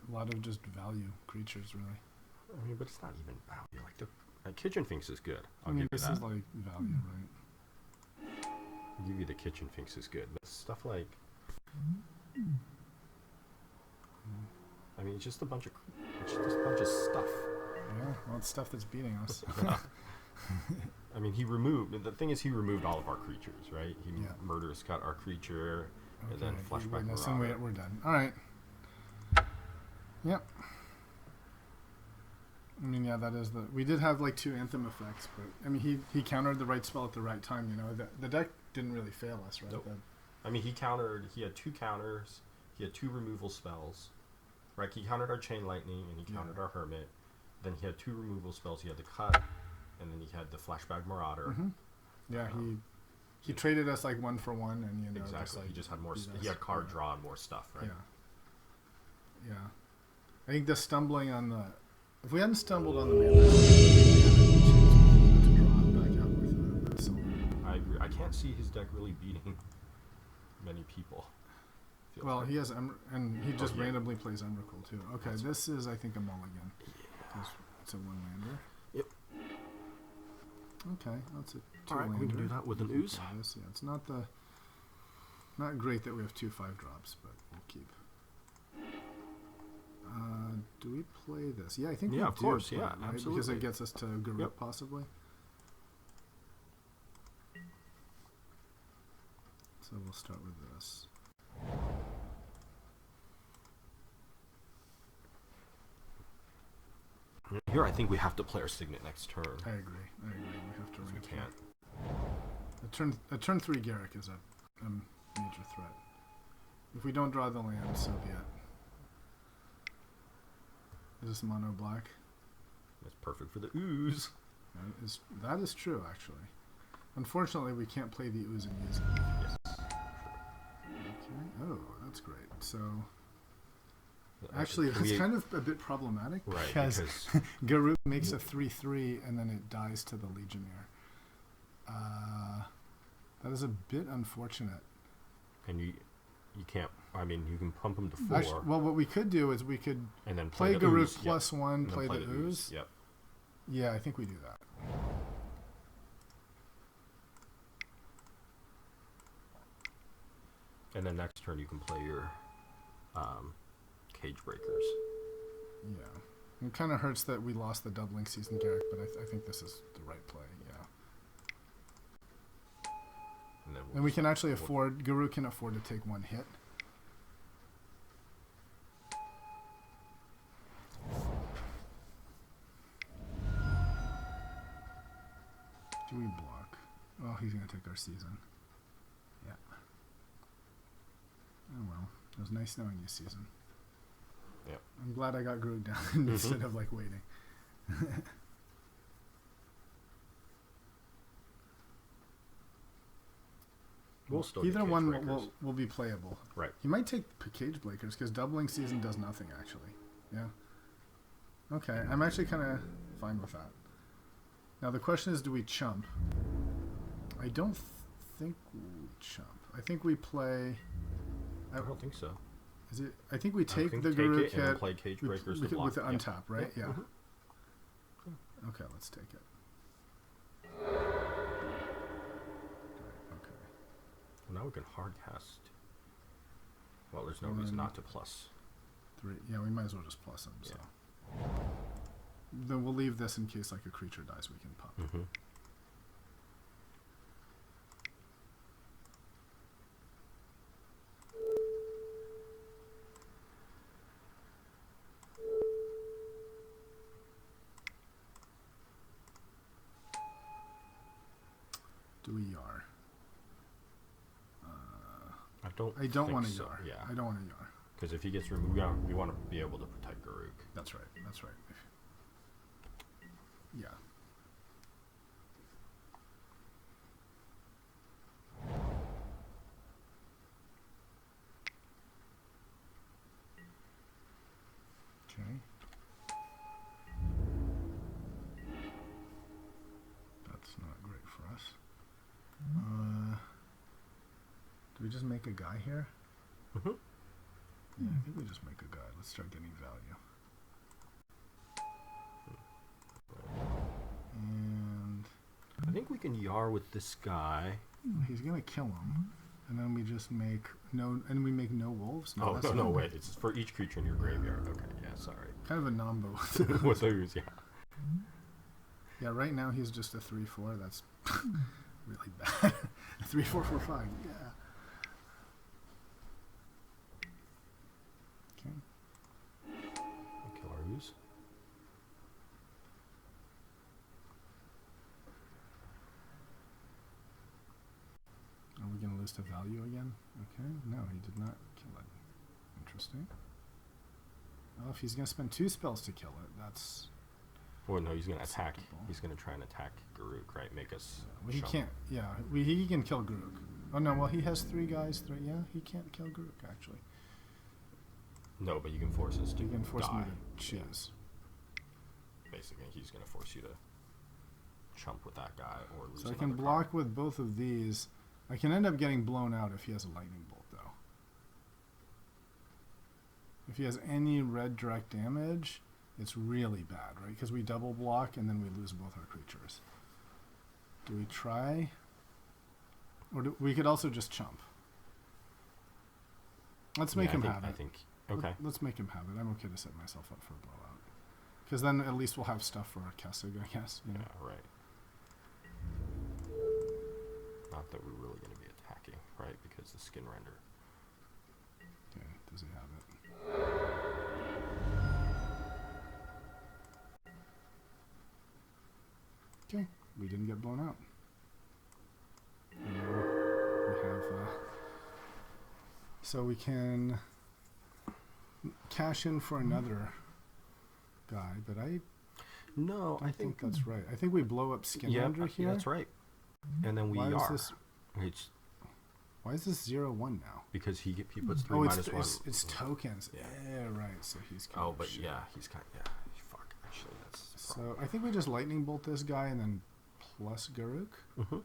A lot of just value creatures, really. I mean, but it's not even value. Like the Kitchen Finks is good. I mean, give you this that. is like value, right? I'll give you the Kitchen Finks is good. But stuff like, I mean, it's just a bunch of stuff. Yeah, well, it's stuff that's beating us. I mean, he removed all of our creatures, right? He murderous cut our creature, and then flashback Marauder. We're done. All right. Yep. I mean, yeah, that is we did have like 2 Anthem effects, but I mean, he countered the right spell at the right time. You know, the deck didn't really fail us, right? Nope. I mean, he had 2 counters. He had 2 removal spells, right? He countered our Chain Lightning, and he countered our Hermit. Then he had 2 removal spells. He had the Cut, and then he had the Flashback Marauder. Mm-hmm. Yeah, he traded us like 1 for 1, and you know, exactly. Just, like, he just had more. He had card draw and more stuff, right? Yeah. I think the stumbling on the. If we hadn't stumbled on the mana, we had a chance to draw back out with that silver. I agree. I can't see his deck really beating many people. Well, he has and he just randomly plays Emrakul too. Okay, this is I think a mulligan. Yeah. It's a 1-lander. Yep. Okay, that's a 2-lander. All right, we can do that with an ooze. Yeah, it's not great that we have 2 5-drops, but we'll keep. Do we play this? Yeah, I think we do. Of course, play yeah, it, right? absolutely. Because it gets us to Garruk, possibly. So we'll start with this. Here, I think we have to play our Signet next turn. I agree. We have to. We can't. A turn 3 Garruk is a major threat. If we don't draw the land, so be it. Is this mono black? That's perfect for the ooze. That is true, actually. Unfortunately, we can't play the ooze and use it. Yes. Okay. Oh, that's great. So, actually, that's kind of a bit problematic, right? Because Garruk makes a 3/3 and then it dies to the Legionnaire. That is a bit unfortunate. And you can't. I mean, you can pump him to 4. Actually, well, what we could do is we could and then play the Garruk ooze, plus 1, play the ooze. Yep. Yeah, I think we do that. And then next turn you can play your Cage Breakers. Yeah. It kind of hurts that we lost the doubling season Garruk, but I think this is the right play, yeah. And we can actually afford, Garruk can afford to take 1 hit. Do we block? Oh, he's going to take our season. Yeah. Oh well. It was nice knowing you, Season. Yep. I'm glad I got Garruk down instead of like waiting. We'll still Either one will be playable. Right. He might take Cage Breakers because doubling season does nothing actually. Yeah. Okay, I'm actually kind of fine with that. Now the question is, do we chump? I don't think we chump. I think we play. I don't think so. Is it? I think we take the take Garruk it and then hit. play Cage Breakers to block. With the untap, right? Yeah. Mm-hmm. Okay, let's take it. Okay. Well, now we can hard cast. Well, there's no reason not to plus. 3. Yeah, we might as well just plus them. So. Then we'll leave this in case like a creature dies, we can pop. Mm-hmm. Do we Yar? I don't want to so. Yar. Yeah. I don't want to Yar. Because if he gets removed, we want to be able to protect Garruk. That's right. Yeah. Okay. That's not great for us. Do we just make a guy here? Mm-hmm. Yeah, I think we just make a guide. Let's start getting value. And I think we can Yar with this guy. he's gonna kill him, and then we just make no wolves. Oh, that's no, not wait. good. It's for each creature in your graveyard. Okay, yeah, sorry. Kind of a nombo. With those, yeah. Yeah, right now he's just a 3/4. That's really bad. 3/4/5. Yeah. Okay. Kill our ooze. Are we going to lose to value again? Okay. No, he did not kill it. Interesting. Well, if he's going to spend 2 spells to kill it, that's... Well, no, he's going to attack. acceptable. He's going to try and attack Garuk, right? Make us. Well, he chump. can't... Yeah, he can kill Garuk. Oh, no, well, he has 3 guys. Yeah, he can't kill Garuk, actually. No, but you can force us to. He can force die. me to choose. Basically, he's going to force you to chump with that guy or lose. So I can another block card. with both of these. I can end up getting blown out if he has a lightning bolt, though. If he has any red direct damage, it's really bad, right? Because we double block and then we lose both our creatures. Do we try? Or we could also just chump. Let's make him have it. I think. Okay. Let's make him have it. I'm okay to set myself up for a blowout. Because then at least we'll have stuff for our Kessig, I guess. You know? Yeah, right. Not that we're really going to be attacking, right? Because the skin render. Okay, does he have it? Okay, we didn't get blown out. And now we have, so we can cash in for another guy, but I No, don't think that's right. I think we blow up Skin Render here. Yeah, that's right. And then we Why is are. this? It's Why is this 0/1 now? because he puts 3 Oh, minus 1. it's tokens. Yeah. Yeah, right. So he's kind Oh, of but shit. yeah, he's kind of, yeah. Fuck, actually, that's the So I think we just lightning bolt this guy and then plus Garuk. problem.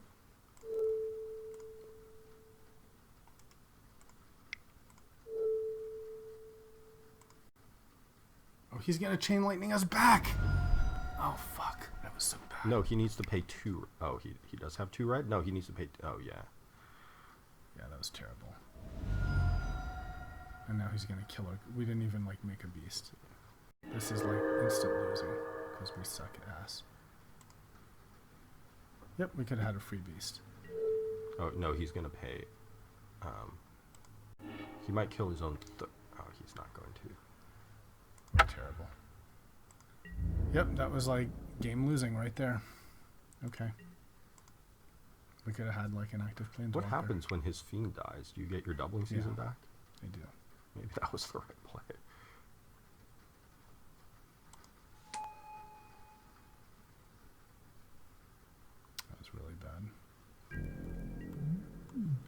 Oh, he's gonna chain lightning us back. Oh fuck, that was so bad. No, he needs to pay 2. Oh, he does have 2, right? No, he needs to pay. Oh, yeah. Yeah, that was terrible. And now he's gonna kill her. We didn't even like make a beast. This is like instant losing because we suck ass. Yep, we could have had a free beast. Oh, no, he's going to pay. He might kill his own. Oh, he's not going to. We're terrible. Yep, that was like game losing right there. Okay. We could have had like an active planeswalker. What happens when his fiend dies? Do you get your doubling season Yeah. back? I do. Maybe that was the right play. That was really bad.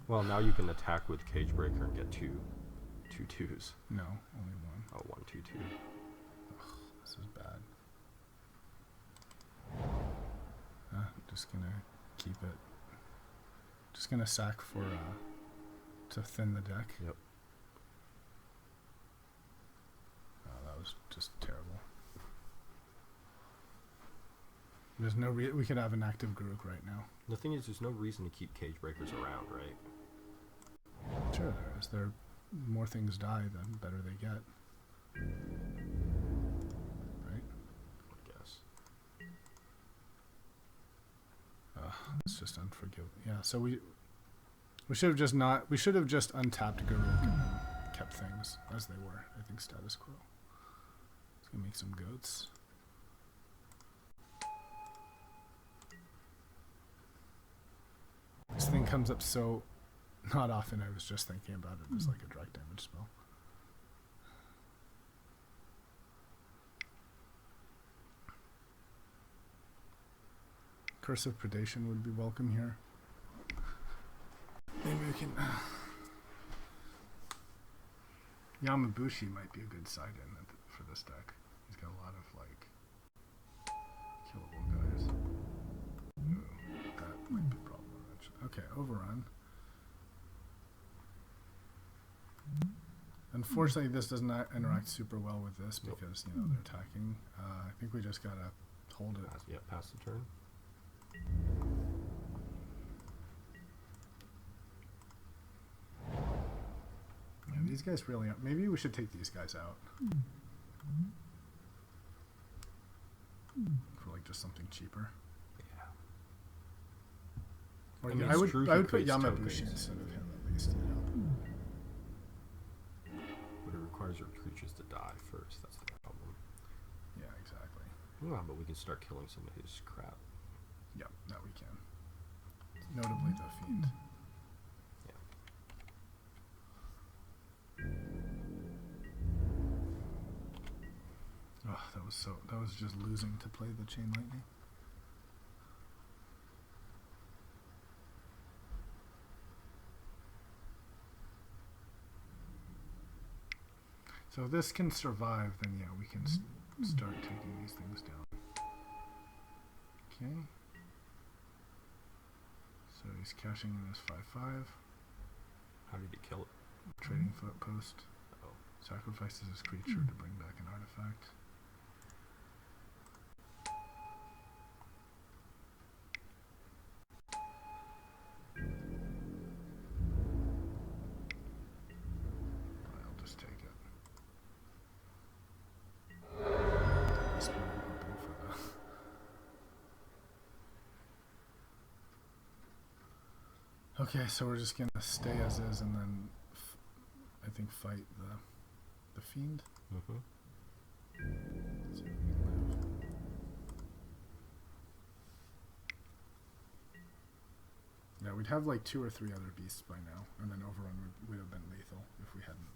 Well, now you can attack with Cage Breaker and get two twos. No, only one. Oh, 1, 2, 2. This is bad. I'm just gonna keep it. Just gonna sack for to thin the deck. Yep. Oh, that was just terrible. There's no we could have an active Garuk right now. The thing is, there's no reason to keep Cage Breakers around, right? Sure, there is. There, more things die, the better they get. Right? I guess. It's just unforgivable. Yeah, so we should have just not. We should have just untapped Garuk and then kept things as they were. I think status quo. Let's go make some goats. This thing comes up so not often. I was just thinking about it as like a direct damage spell. Curse of Predation would be welcome here. Maybe we can. Yamabushi might be a good side in for this deck. He's got a lot of like killable guys. Ooh, that might be a problem eventually. Okay, overrun. Unfortunately, this does not interact super well with this Nope. because, you know, they're attacking. I think we just gotta hold it. Pass the turn. Yeah, these guys really... Maybe we should take these guys out. For, like, just something cheaper. Yeah. Or I mean, I it's would true he put creates Yamabushi tokens. instead of him, at least, you know. But it requires your creatures to die first. That's the problem. Yeah, exactly. Yeah, but we can start killing some of his crap. Yep, that we can. Notably the Fiend. Oh, that was just losing to play the Chain Lightning. So if this can survive, then yeah, we can start taking these things down. Okay. So he's cashing in his 5/5. How did he kill it? Trading foot post. Oh. Sacrifices his creature to bring back an artifact. I'll just take it. That's what I'm hoping for the... Okay, so we're just gonna stay as is and then I think fight the Fiend. Mm-hmm. See if we can live. Yeah, we'd have like 2 or 3 other beasts by now, and then Overrun would have been lethal if we hadn't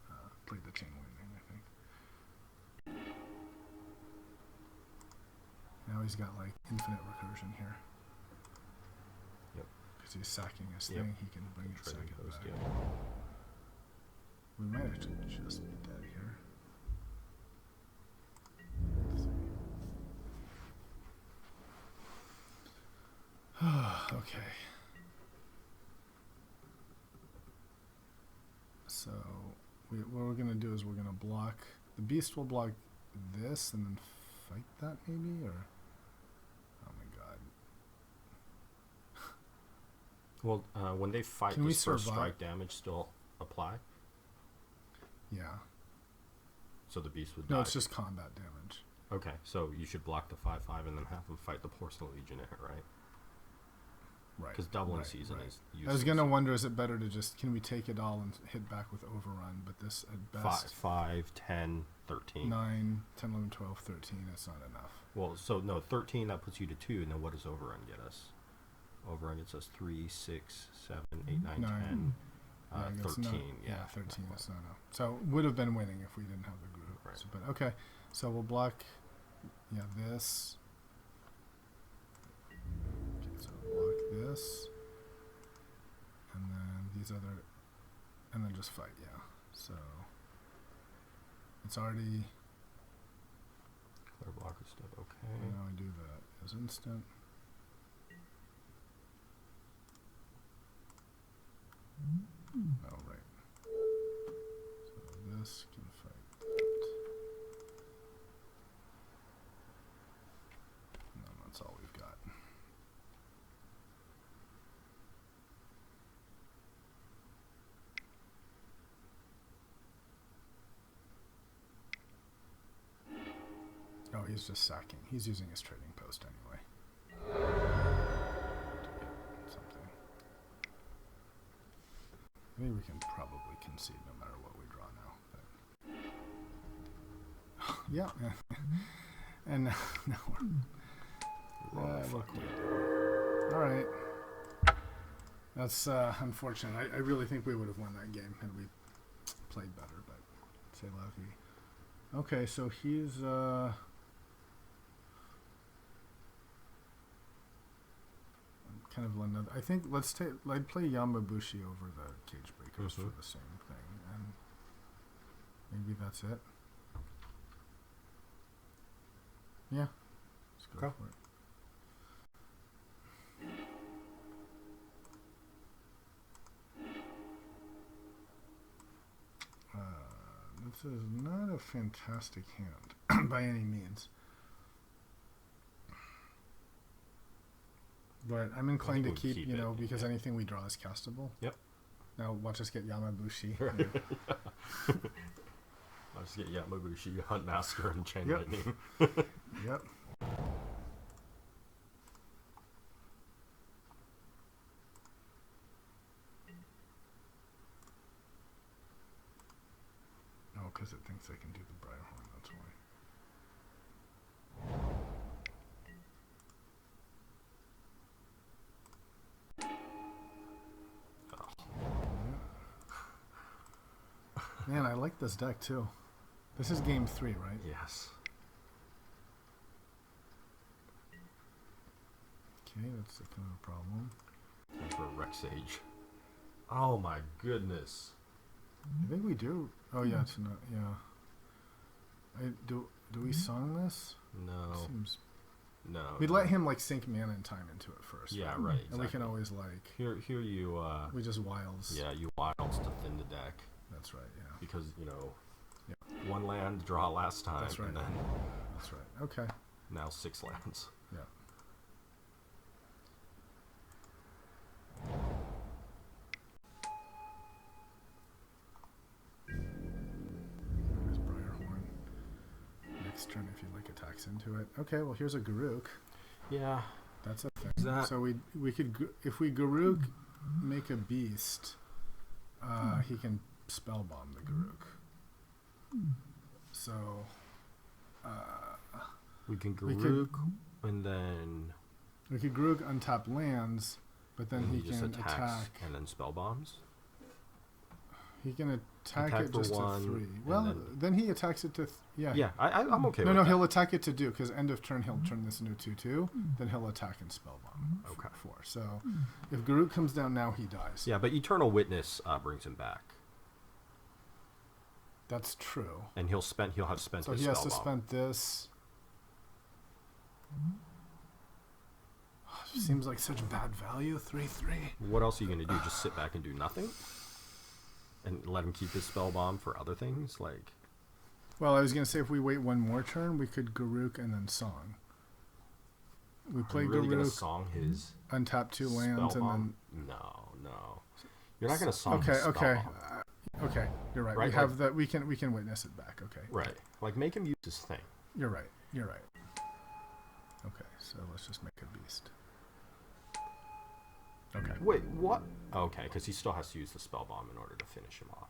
played the Chain Lightning, I think. Now he's got like infinite recursion here. Yep. Because he's sacking his Yep. thing, he can bring it Trading second post, back. yeah. We might actually just be dead here. Let's see. Okay. So what we're gonna do is we're gonna block the beast. Will block this and then fight that maybe, or oh my god. Well, when they fight, Can we does first survive? strike damage still apply? Yeah. So the beast would No, die. it's just combat damage. Okay, so you should block the 5/5 and then have them fight the Porcelain Legionnaire, right? Right. Because doubling right, season right. is useless. I was gonna wonder, is it better to just can we take it all and hit back with Overrun? But this at best 5, 10, 13. 9, 10, 11, 12, 13. It's not enough. Well, so no, 13, that puts you to 2, and then what does Overrun get us? Overrun gets us 3, 6, 7, 8, 9, 10, Yeah, I guess 13. no, Yeah, 13. That's not enough. So would have been winning if we didn't have the group. Right. So, but okay, so we'll block. Yeah, this. Okay, so block this, and then these other, and then just fight. Yeah. So it's already. Clear blocker stuff, okay. Now I do that as instant. Oh, right. So this can fight that. And then that's all we've got. Oh, he's just sacking. He's using his trading post anyway. To get something. I think we can probably concede no matter what we draw now. But yeah. And now we're... look what we did. All right. That's unfortunate. I really think we would have won that game had we played better, but c'est la vie. Okay, so he's... kind of another. I think I'd play Yamabushi over the Cage Breakers for the same thing, and maybe that's it. Yeah, let's go for it. This is not a fantastic hand by any means. But I'm inclined to keep, you know, because anything we draw is castable. Yep. Now watch us get Yamabushi. Right. I'll just get Yamabushi, Huntmaster, and Chain Lightning. Yep. Oh, because it thinks I can do the Briarhorn, that's why. Man, I like this deck too. This is game 3, right? Yes. Okay, that's the kind of problem. And for Rex Sage. Oh my goodness. I think we do. Oh yeah, it's not. Yeah. Do we song this? No. Seems. No. We'd let him like sink mana and time into it first. Yeah, right? right. Exactly. And we can always like. Here you. We just wilds. Yeah, you wilds to thin the deck. That's right. Yeah. Because you know. Yeah. 1 land draw last time. That's right. And then That's right. Okay. now 6 lands. Yeah. There's Briarhorn. Next turn, if you like, attacks into it. Okay. Well, here's a Garruk. Yeah. That's a thing. So we could if we Garruk make a beast, he can spellbomb the Garruk. So We can Garruk and then we could Garruk untap lands, but then he just can attacks attack. and then spell bombs. He can attack it for just to 1, 3. Well, then he attacks it to yeah. Yeah, I'm okay with No, that. he'll attack it to do because end of turn he'll turn this into 2/2. Then he'll attack and spellbomb. Okay. 4. So if Garruk comes down now, he dies. Yeah, but Eternal Witness brings him back. That's true. And he'll have spent So his he has to spell spend this. Seems like such bad value. 3/3. bomb. What else are you going to do? Just sit back and do nothing? And let him keep his spell bomb for other things? Like, Well, I was gonna say if we wait one more turn, we could Garruk and then Song. We play are you really going to Garruk, song his untap 2 spell lands, and bomb? then No. You're not going to song okay, his spell okay, bomb. okay. You're right. Right, We have that. We can witness it back. Okay. Right. Like, make him use his thing. You're right. You're right. Okay, so let's just make a beast. Okay. Wait, what? Okay, because he still has to use the spell bomb in order to finish him off.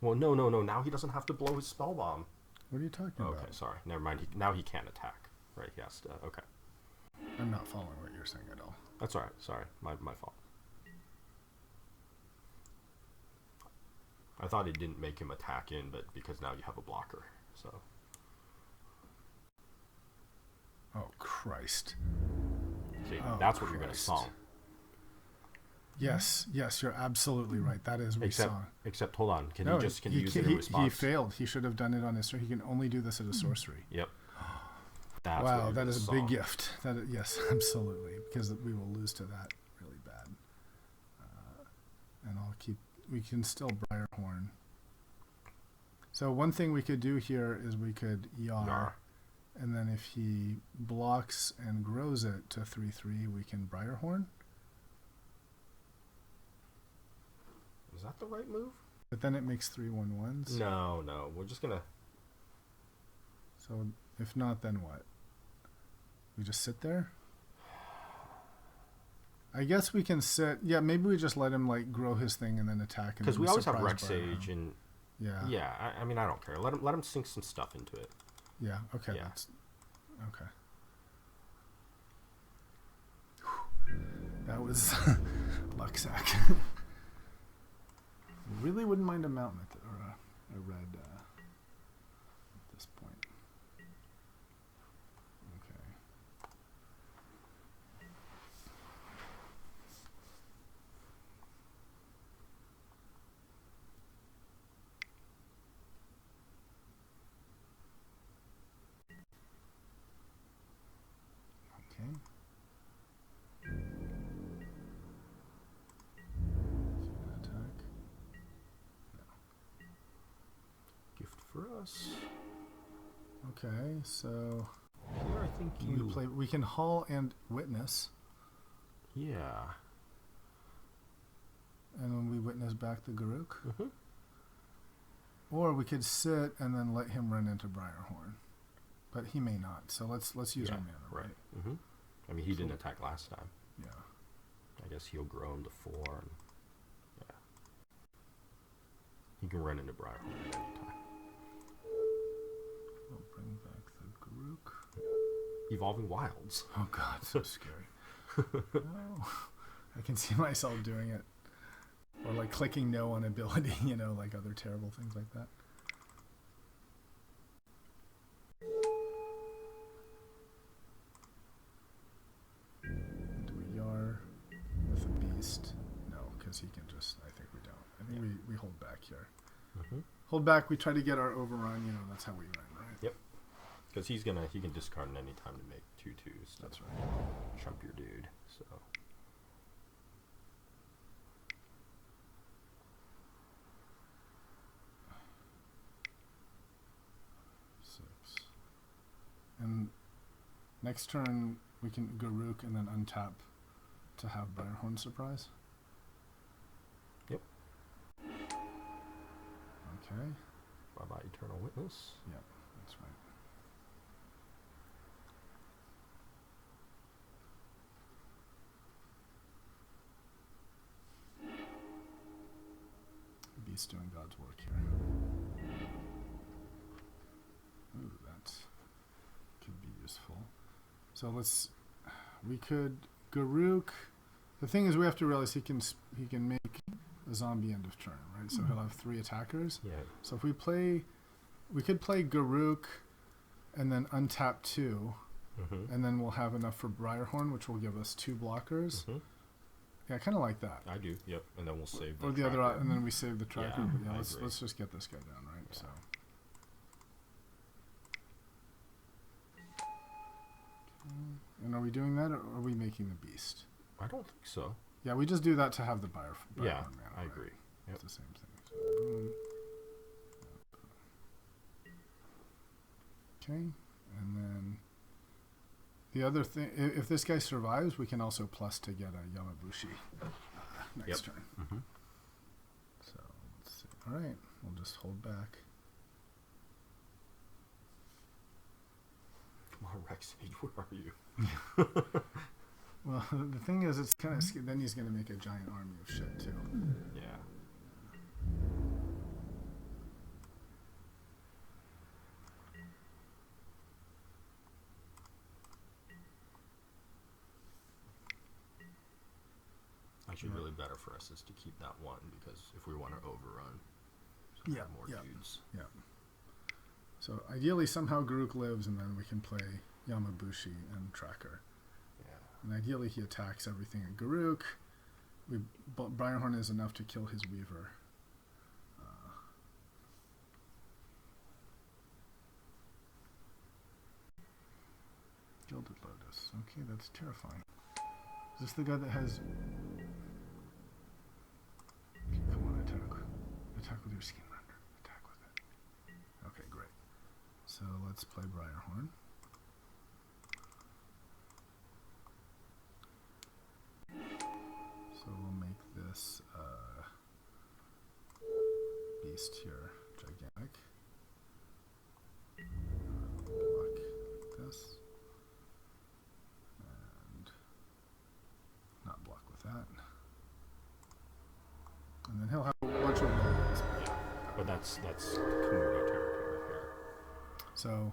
Well, no. Now he doesn't have to blow his spell bomb. What are you talking Okay, about? sorry. Never mind. Now he can't attack. Right, he has to. Okay. I'm not following what you're saying at all. That's all right. Sorry. My fault. I thought it didn't make him attack in, but because now you have a blocker. So. Oh Christ. See, Oh, that's what you're going to Christ. song. Yes, you're absolutely right. That is resong. Except, hold on. Can No, he use it in he response? failed. He should have done it on his turn. He can only do this as a sorcery. Yep. That's Wow, what that is a big song. gift. Yes, absolutely, because we will lose to that really bad. And we can still Briarhorn. So one thing we could do here is we could Yar, and then if he blocks and grows it to 3/3, we can Briarhorn. Is that the right move? But then it makes 3/1/1s. No. We're just gonna. So if not, then what? We just sit there? I guess we can sit. Yeah, maybe we just let him like grow his thing and then attack. Because we always have surprise Rex Briarhorn. Sage and. Yeah. Yeah, I mean, I don't care. Let him sink some stuff into it. Yeah. Okay. Yeah. Okay. That was luck sack. Really wouldn't mind a mountain or a red at this point. Okay. Okay. So you gonna attack? No. us. Okay, so Here, I think we can haul and witness, Yeah. and when we witness back the Garuk, Mm-hmm. or we could sit and then let him run into Briarhorn, but he may not. So let's use our mana, right? Mm-hmm. I mean, he didn't attack last time. Yeah. I guess he'll grow into 4. And, yeah. He can run into Briarhorn at any time. We'll bring back the Garuk. Evolving Wilds. Oh God, so scary. No. I can see myself doing it. Or like clicking no on ability, like other terrible things like that. Do we Yar with a beast? No, because he can just, I think we don't. I think we hold back here. Mm-hmm. Hold back, we try to get our overrun, that's how we run, right? Yep. Because he can discard at any time to make 2/2s. That's right. Trump your dude. So. And next turn, we can Garuk and then untap to have Briarhorn surprise. Yep. Okay. Bye-bye, Eternal Witness. Yep, that's right. Beast doing God's work here. Ooh, that could be useful. So we could Garuk. The thing is, we have to realize he can make a zombie end of turn, right? So he'll have 3 attackers. Yeah. So if we could play Garuk, and then untap 2, Mm-hmm. and then we'll have enough for Briarhorn, which will give us 2 blockers. Mm-hmm. Yeah, I kind of like that. I do. Yep. And then we'll save the Or the tracker. other, and then we save the tracker. Yeah, But yeah, I let's agree. just get this guy down, right? Yeah. So. And are we doing that, or are we making the beast? I don't think so. Yeah, we just do that to have the Briarhorn Yeah, mana, I right? agree. Yep. It's the same thing. So, boom. Okay, and then the other thing, if this guy survives, we can also plus to get a Yamabushi next Yep. turn. Mm-hmm. So let's see. All right, we'll just hold back. Come on, Rexage, where are you? Well, the thing is, it's kind of then he's going to make a giant army of shit too. Yeah. Actually, Yeah. really better for us is to keep that one, because if we want to overrun, so we Yeah, have more yeah. dudes. Yeah. So ideally, somehow Garuk lives, and then we can play Yamabushi and Tracker. Yeah. And ideally, he attacks everything at Garuk. Briarhorn is enough to kill his Weaver. Gilded Lotus. Okay, that's terrifying. Is this the guy that has... Okay, come on, attack. Attack with your Skin Render. Attack with it. Okay, great. So let's play Briarhorn. So we'll make this beast here gigantic. Block this. And not block with that. And then he'll have a bunch of rolls. Yeah. But that's Komodo territory here. So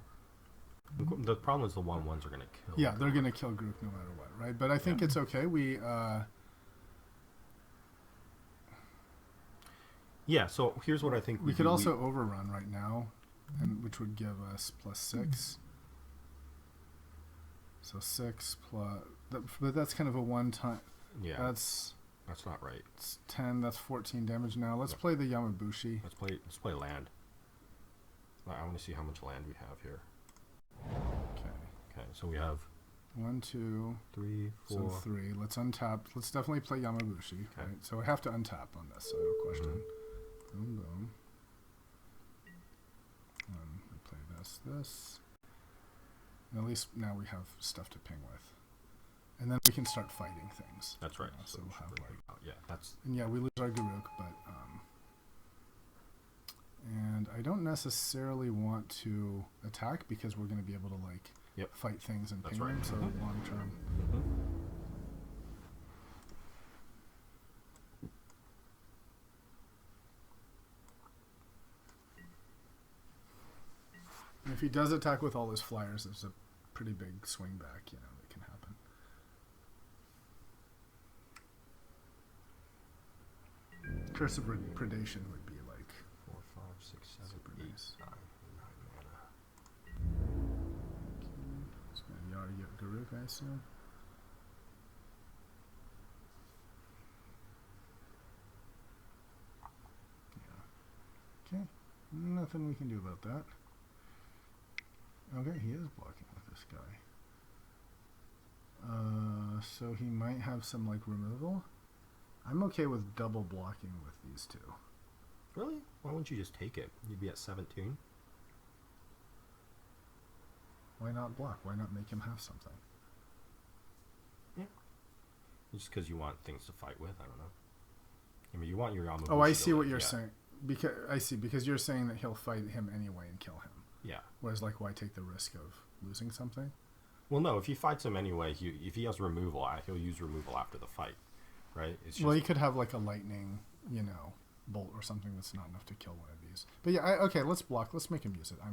The problem is the 1/1s are going to kill. yeah, they're gonna kill Groot no matter what, right? But I think it's okay. Yeah, so here's what I think We could do. also overrun right now, and which would give us +6. So 6 plus, but that's kind of a one-time. Yeah, That's not right. 10. That's 14 damage now. Let's Yep. play the Yamabushi. Let's play land. I want to see how much land we have here. Okay. Okay, so we have 1, 2, 3, 4. so 3. Let's untap. Let's definitely play Yamabushi. Okay. Right. So I have to untap on this. So no question. Mhm. Boom, boom. And this. And at least now we have stuff to ping with. And then we can start fighting things. That's right. So we'll have like... Yeah, that's... And yeah, we lose our Garuk, but... and I don't necessarily want to attack because we're going to be able to like fight things and ping them. So long term. And if he does attack with all his flyers, there's a pretty big swing back, you know, that can happen. Curse of Predation would be like 4, 5, 6, 7, 8, 9 mana. Just gonna Yara Garuk, I assume. Yeah. Okay. Nothing we can do about that. Okay, he is blocking with this guy. So he might have some like removal. I'm okay with double blocking with these two. Really? Why wouldn't you just take it? You'd be at 17. Why not block? Why not make him have something? Yeah. Just because you want things to fight with, I don't know. I mean, you want your Yamabushi. Oh, I see what you're saying. Because you're saying that he'll fight him anyway and kill him. Yeah. Whereas, like, why take the risk of losing something? Well, no. If he fights him anyway, if he has removal, he'll use removal after the fight, right? It's just, well, he could have like a lightning, you know, bolt or something that's not enough to kill one of these. But yeah, okay, let's block. Let's make him use it. I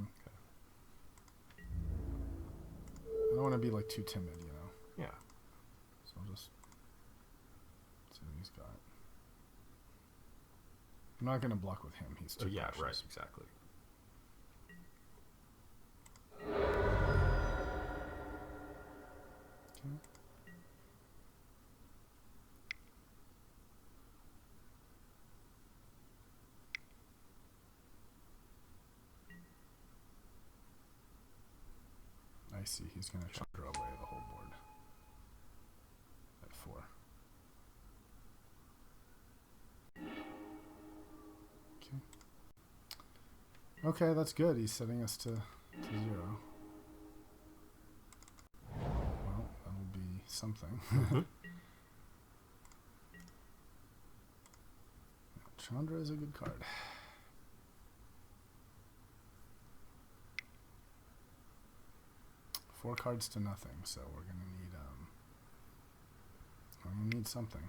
don't want to be like too timid, you know. Yeah. So I'll just see what he's got. I'm not going to block with him. He's too yeah, cautious. right, exactly. Okay. I see. He's going to Chandra away the whole board at 4. Okay, that's good. He's setting us to 0. Well, that'll be something. Chandra is a good card. Four cards to nothing, so we're gonna need something.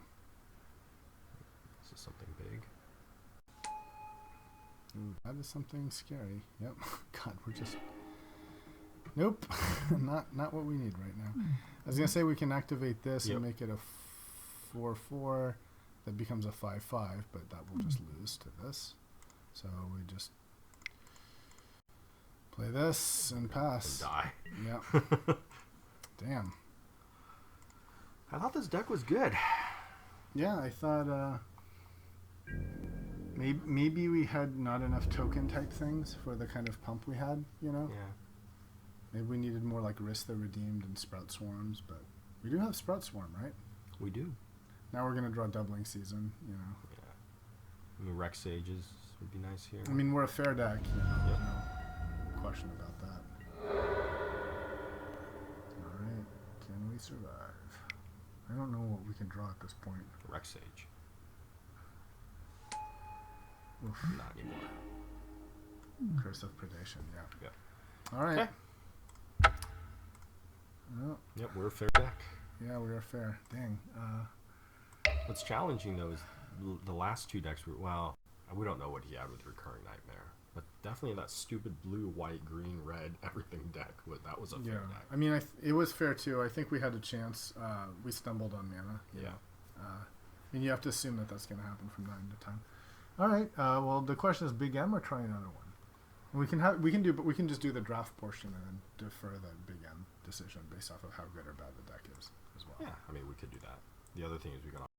This is something big. Ooh, that is something scary. Yep. God, we're just... Nope. not what we need right now. I was going to say we can activate this and make it a 4/4 that becomes a 5/5, but that will just lose to this. So we just play this and pass. And die. Yep. Damn. I thought this deck was good. Yeah, I thought... Maybe we had not enough token type things for the kind of pump we had, you know? Yeah. Maybe we needed more like Risk the Redeemed and Sprout Swarms, but we do have Sprout Swarm, right? We do. Now we're going to draw Doubling Season, you know? Yeah. I mean, Rex Sages would be nice here. I mean, we're a fair deck, you know? There's no question about that. Alright, can we survive? I don't know what we can draw at this point. Rex Sage. Oof. Not anymore. Curse of Predation, yeah. Yeah. Alright. Okay. Well, Yep, we're a fair deck. yeah, we are fair. Dang. What's challenging, though, is the last two decks were, well, we don't know what he had with Recurring Nightmare. But definitely that stupid blue, white, green, red, everything deck, that was a fair deck. I mean, it was fair, too. I think we had a chance. We stumbled on mana. Yeah. And you have to assume that that's going to happen from time to time. All right. Well, the question is, Big M or try another one? And we can just do the draft portion and then defer the Big M decision based off of how good or bad the deck is as well. Yeah, I mean, we could do that. The other thing is we can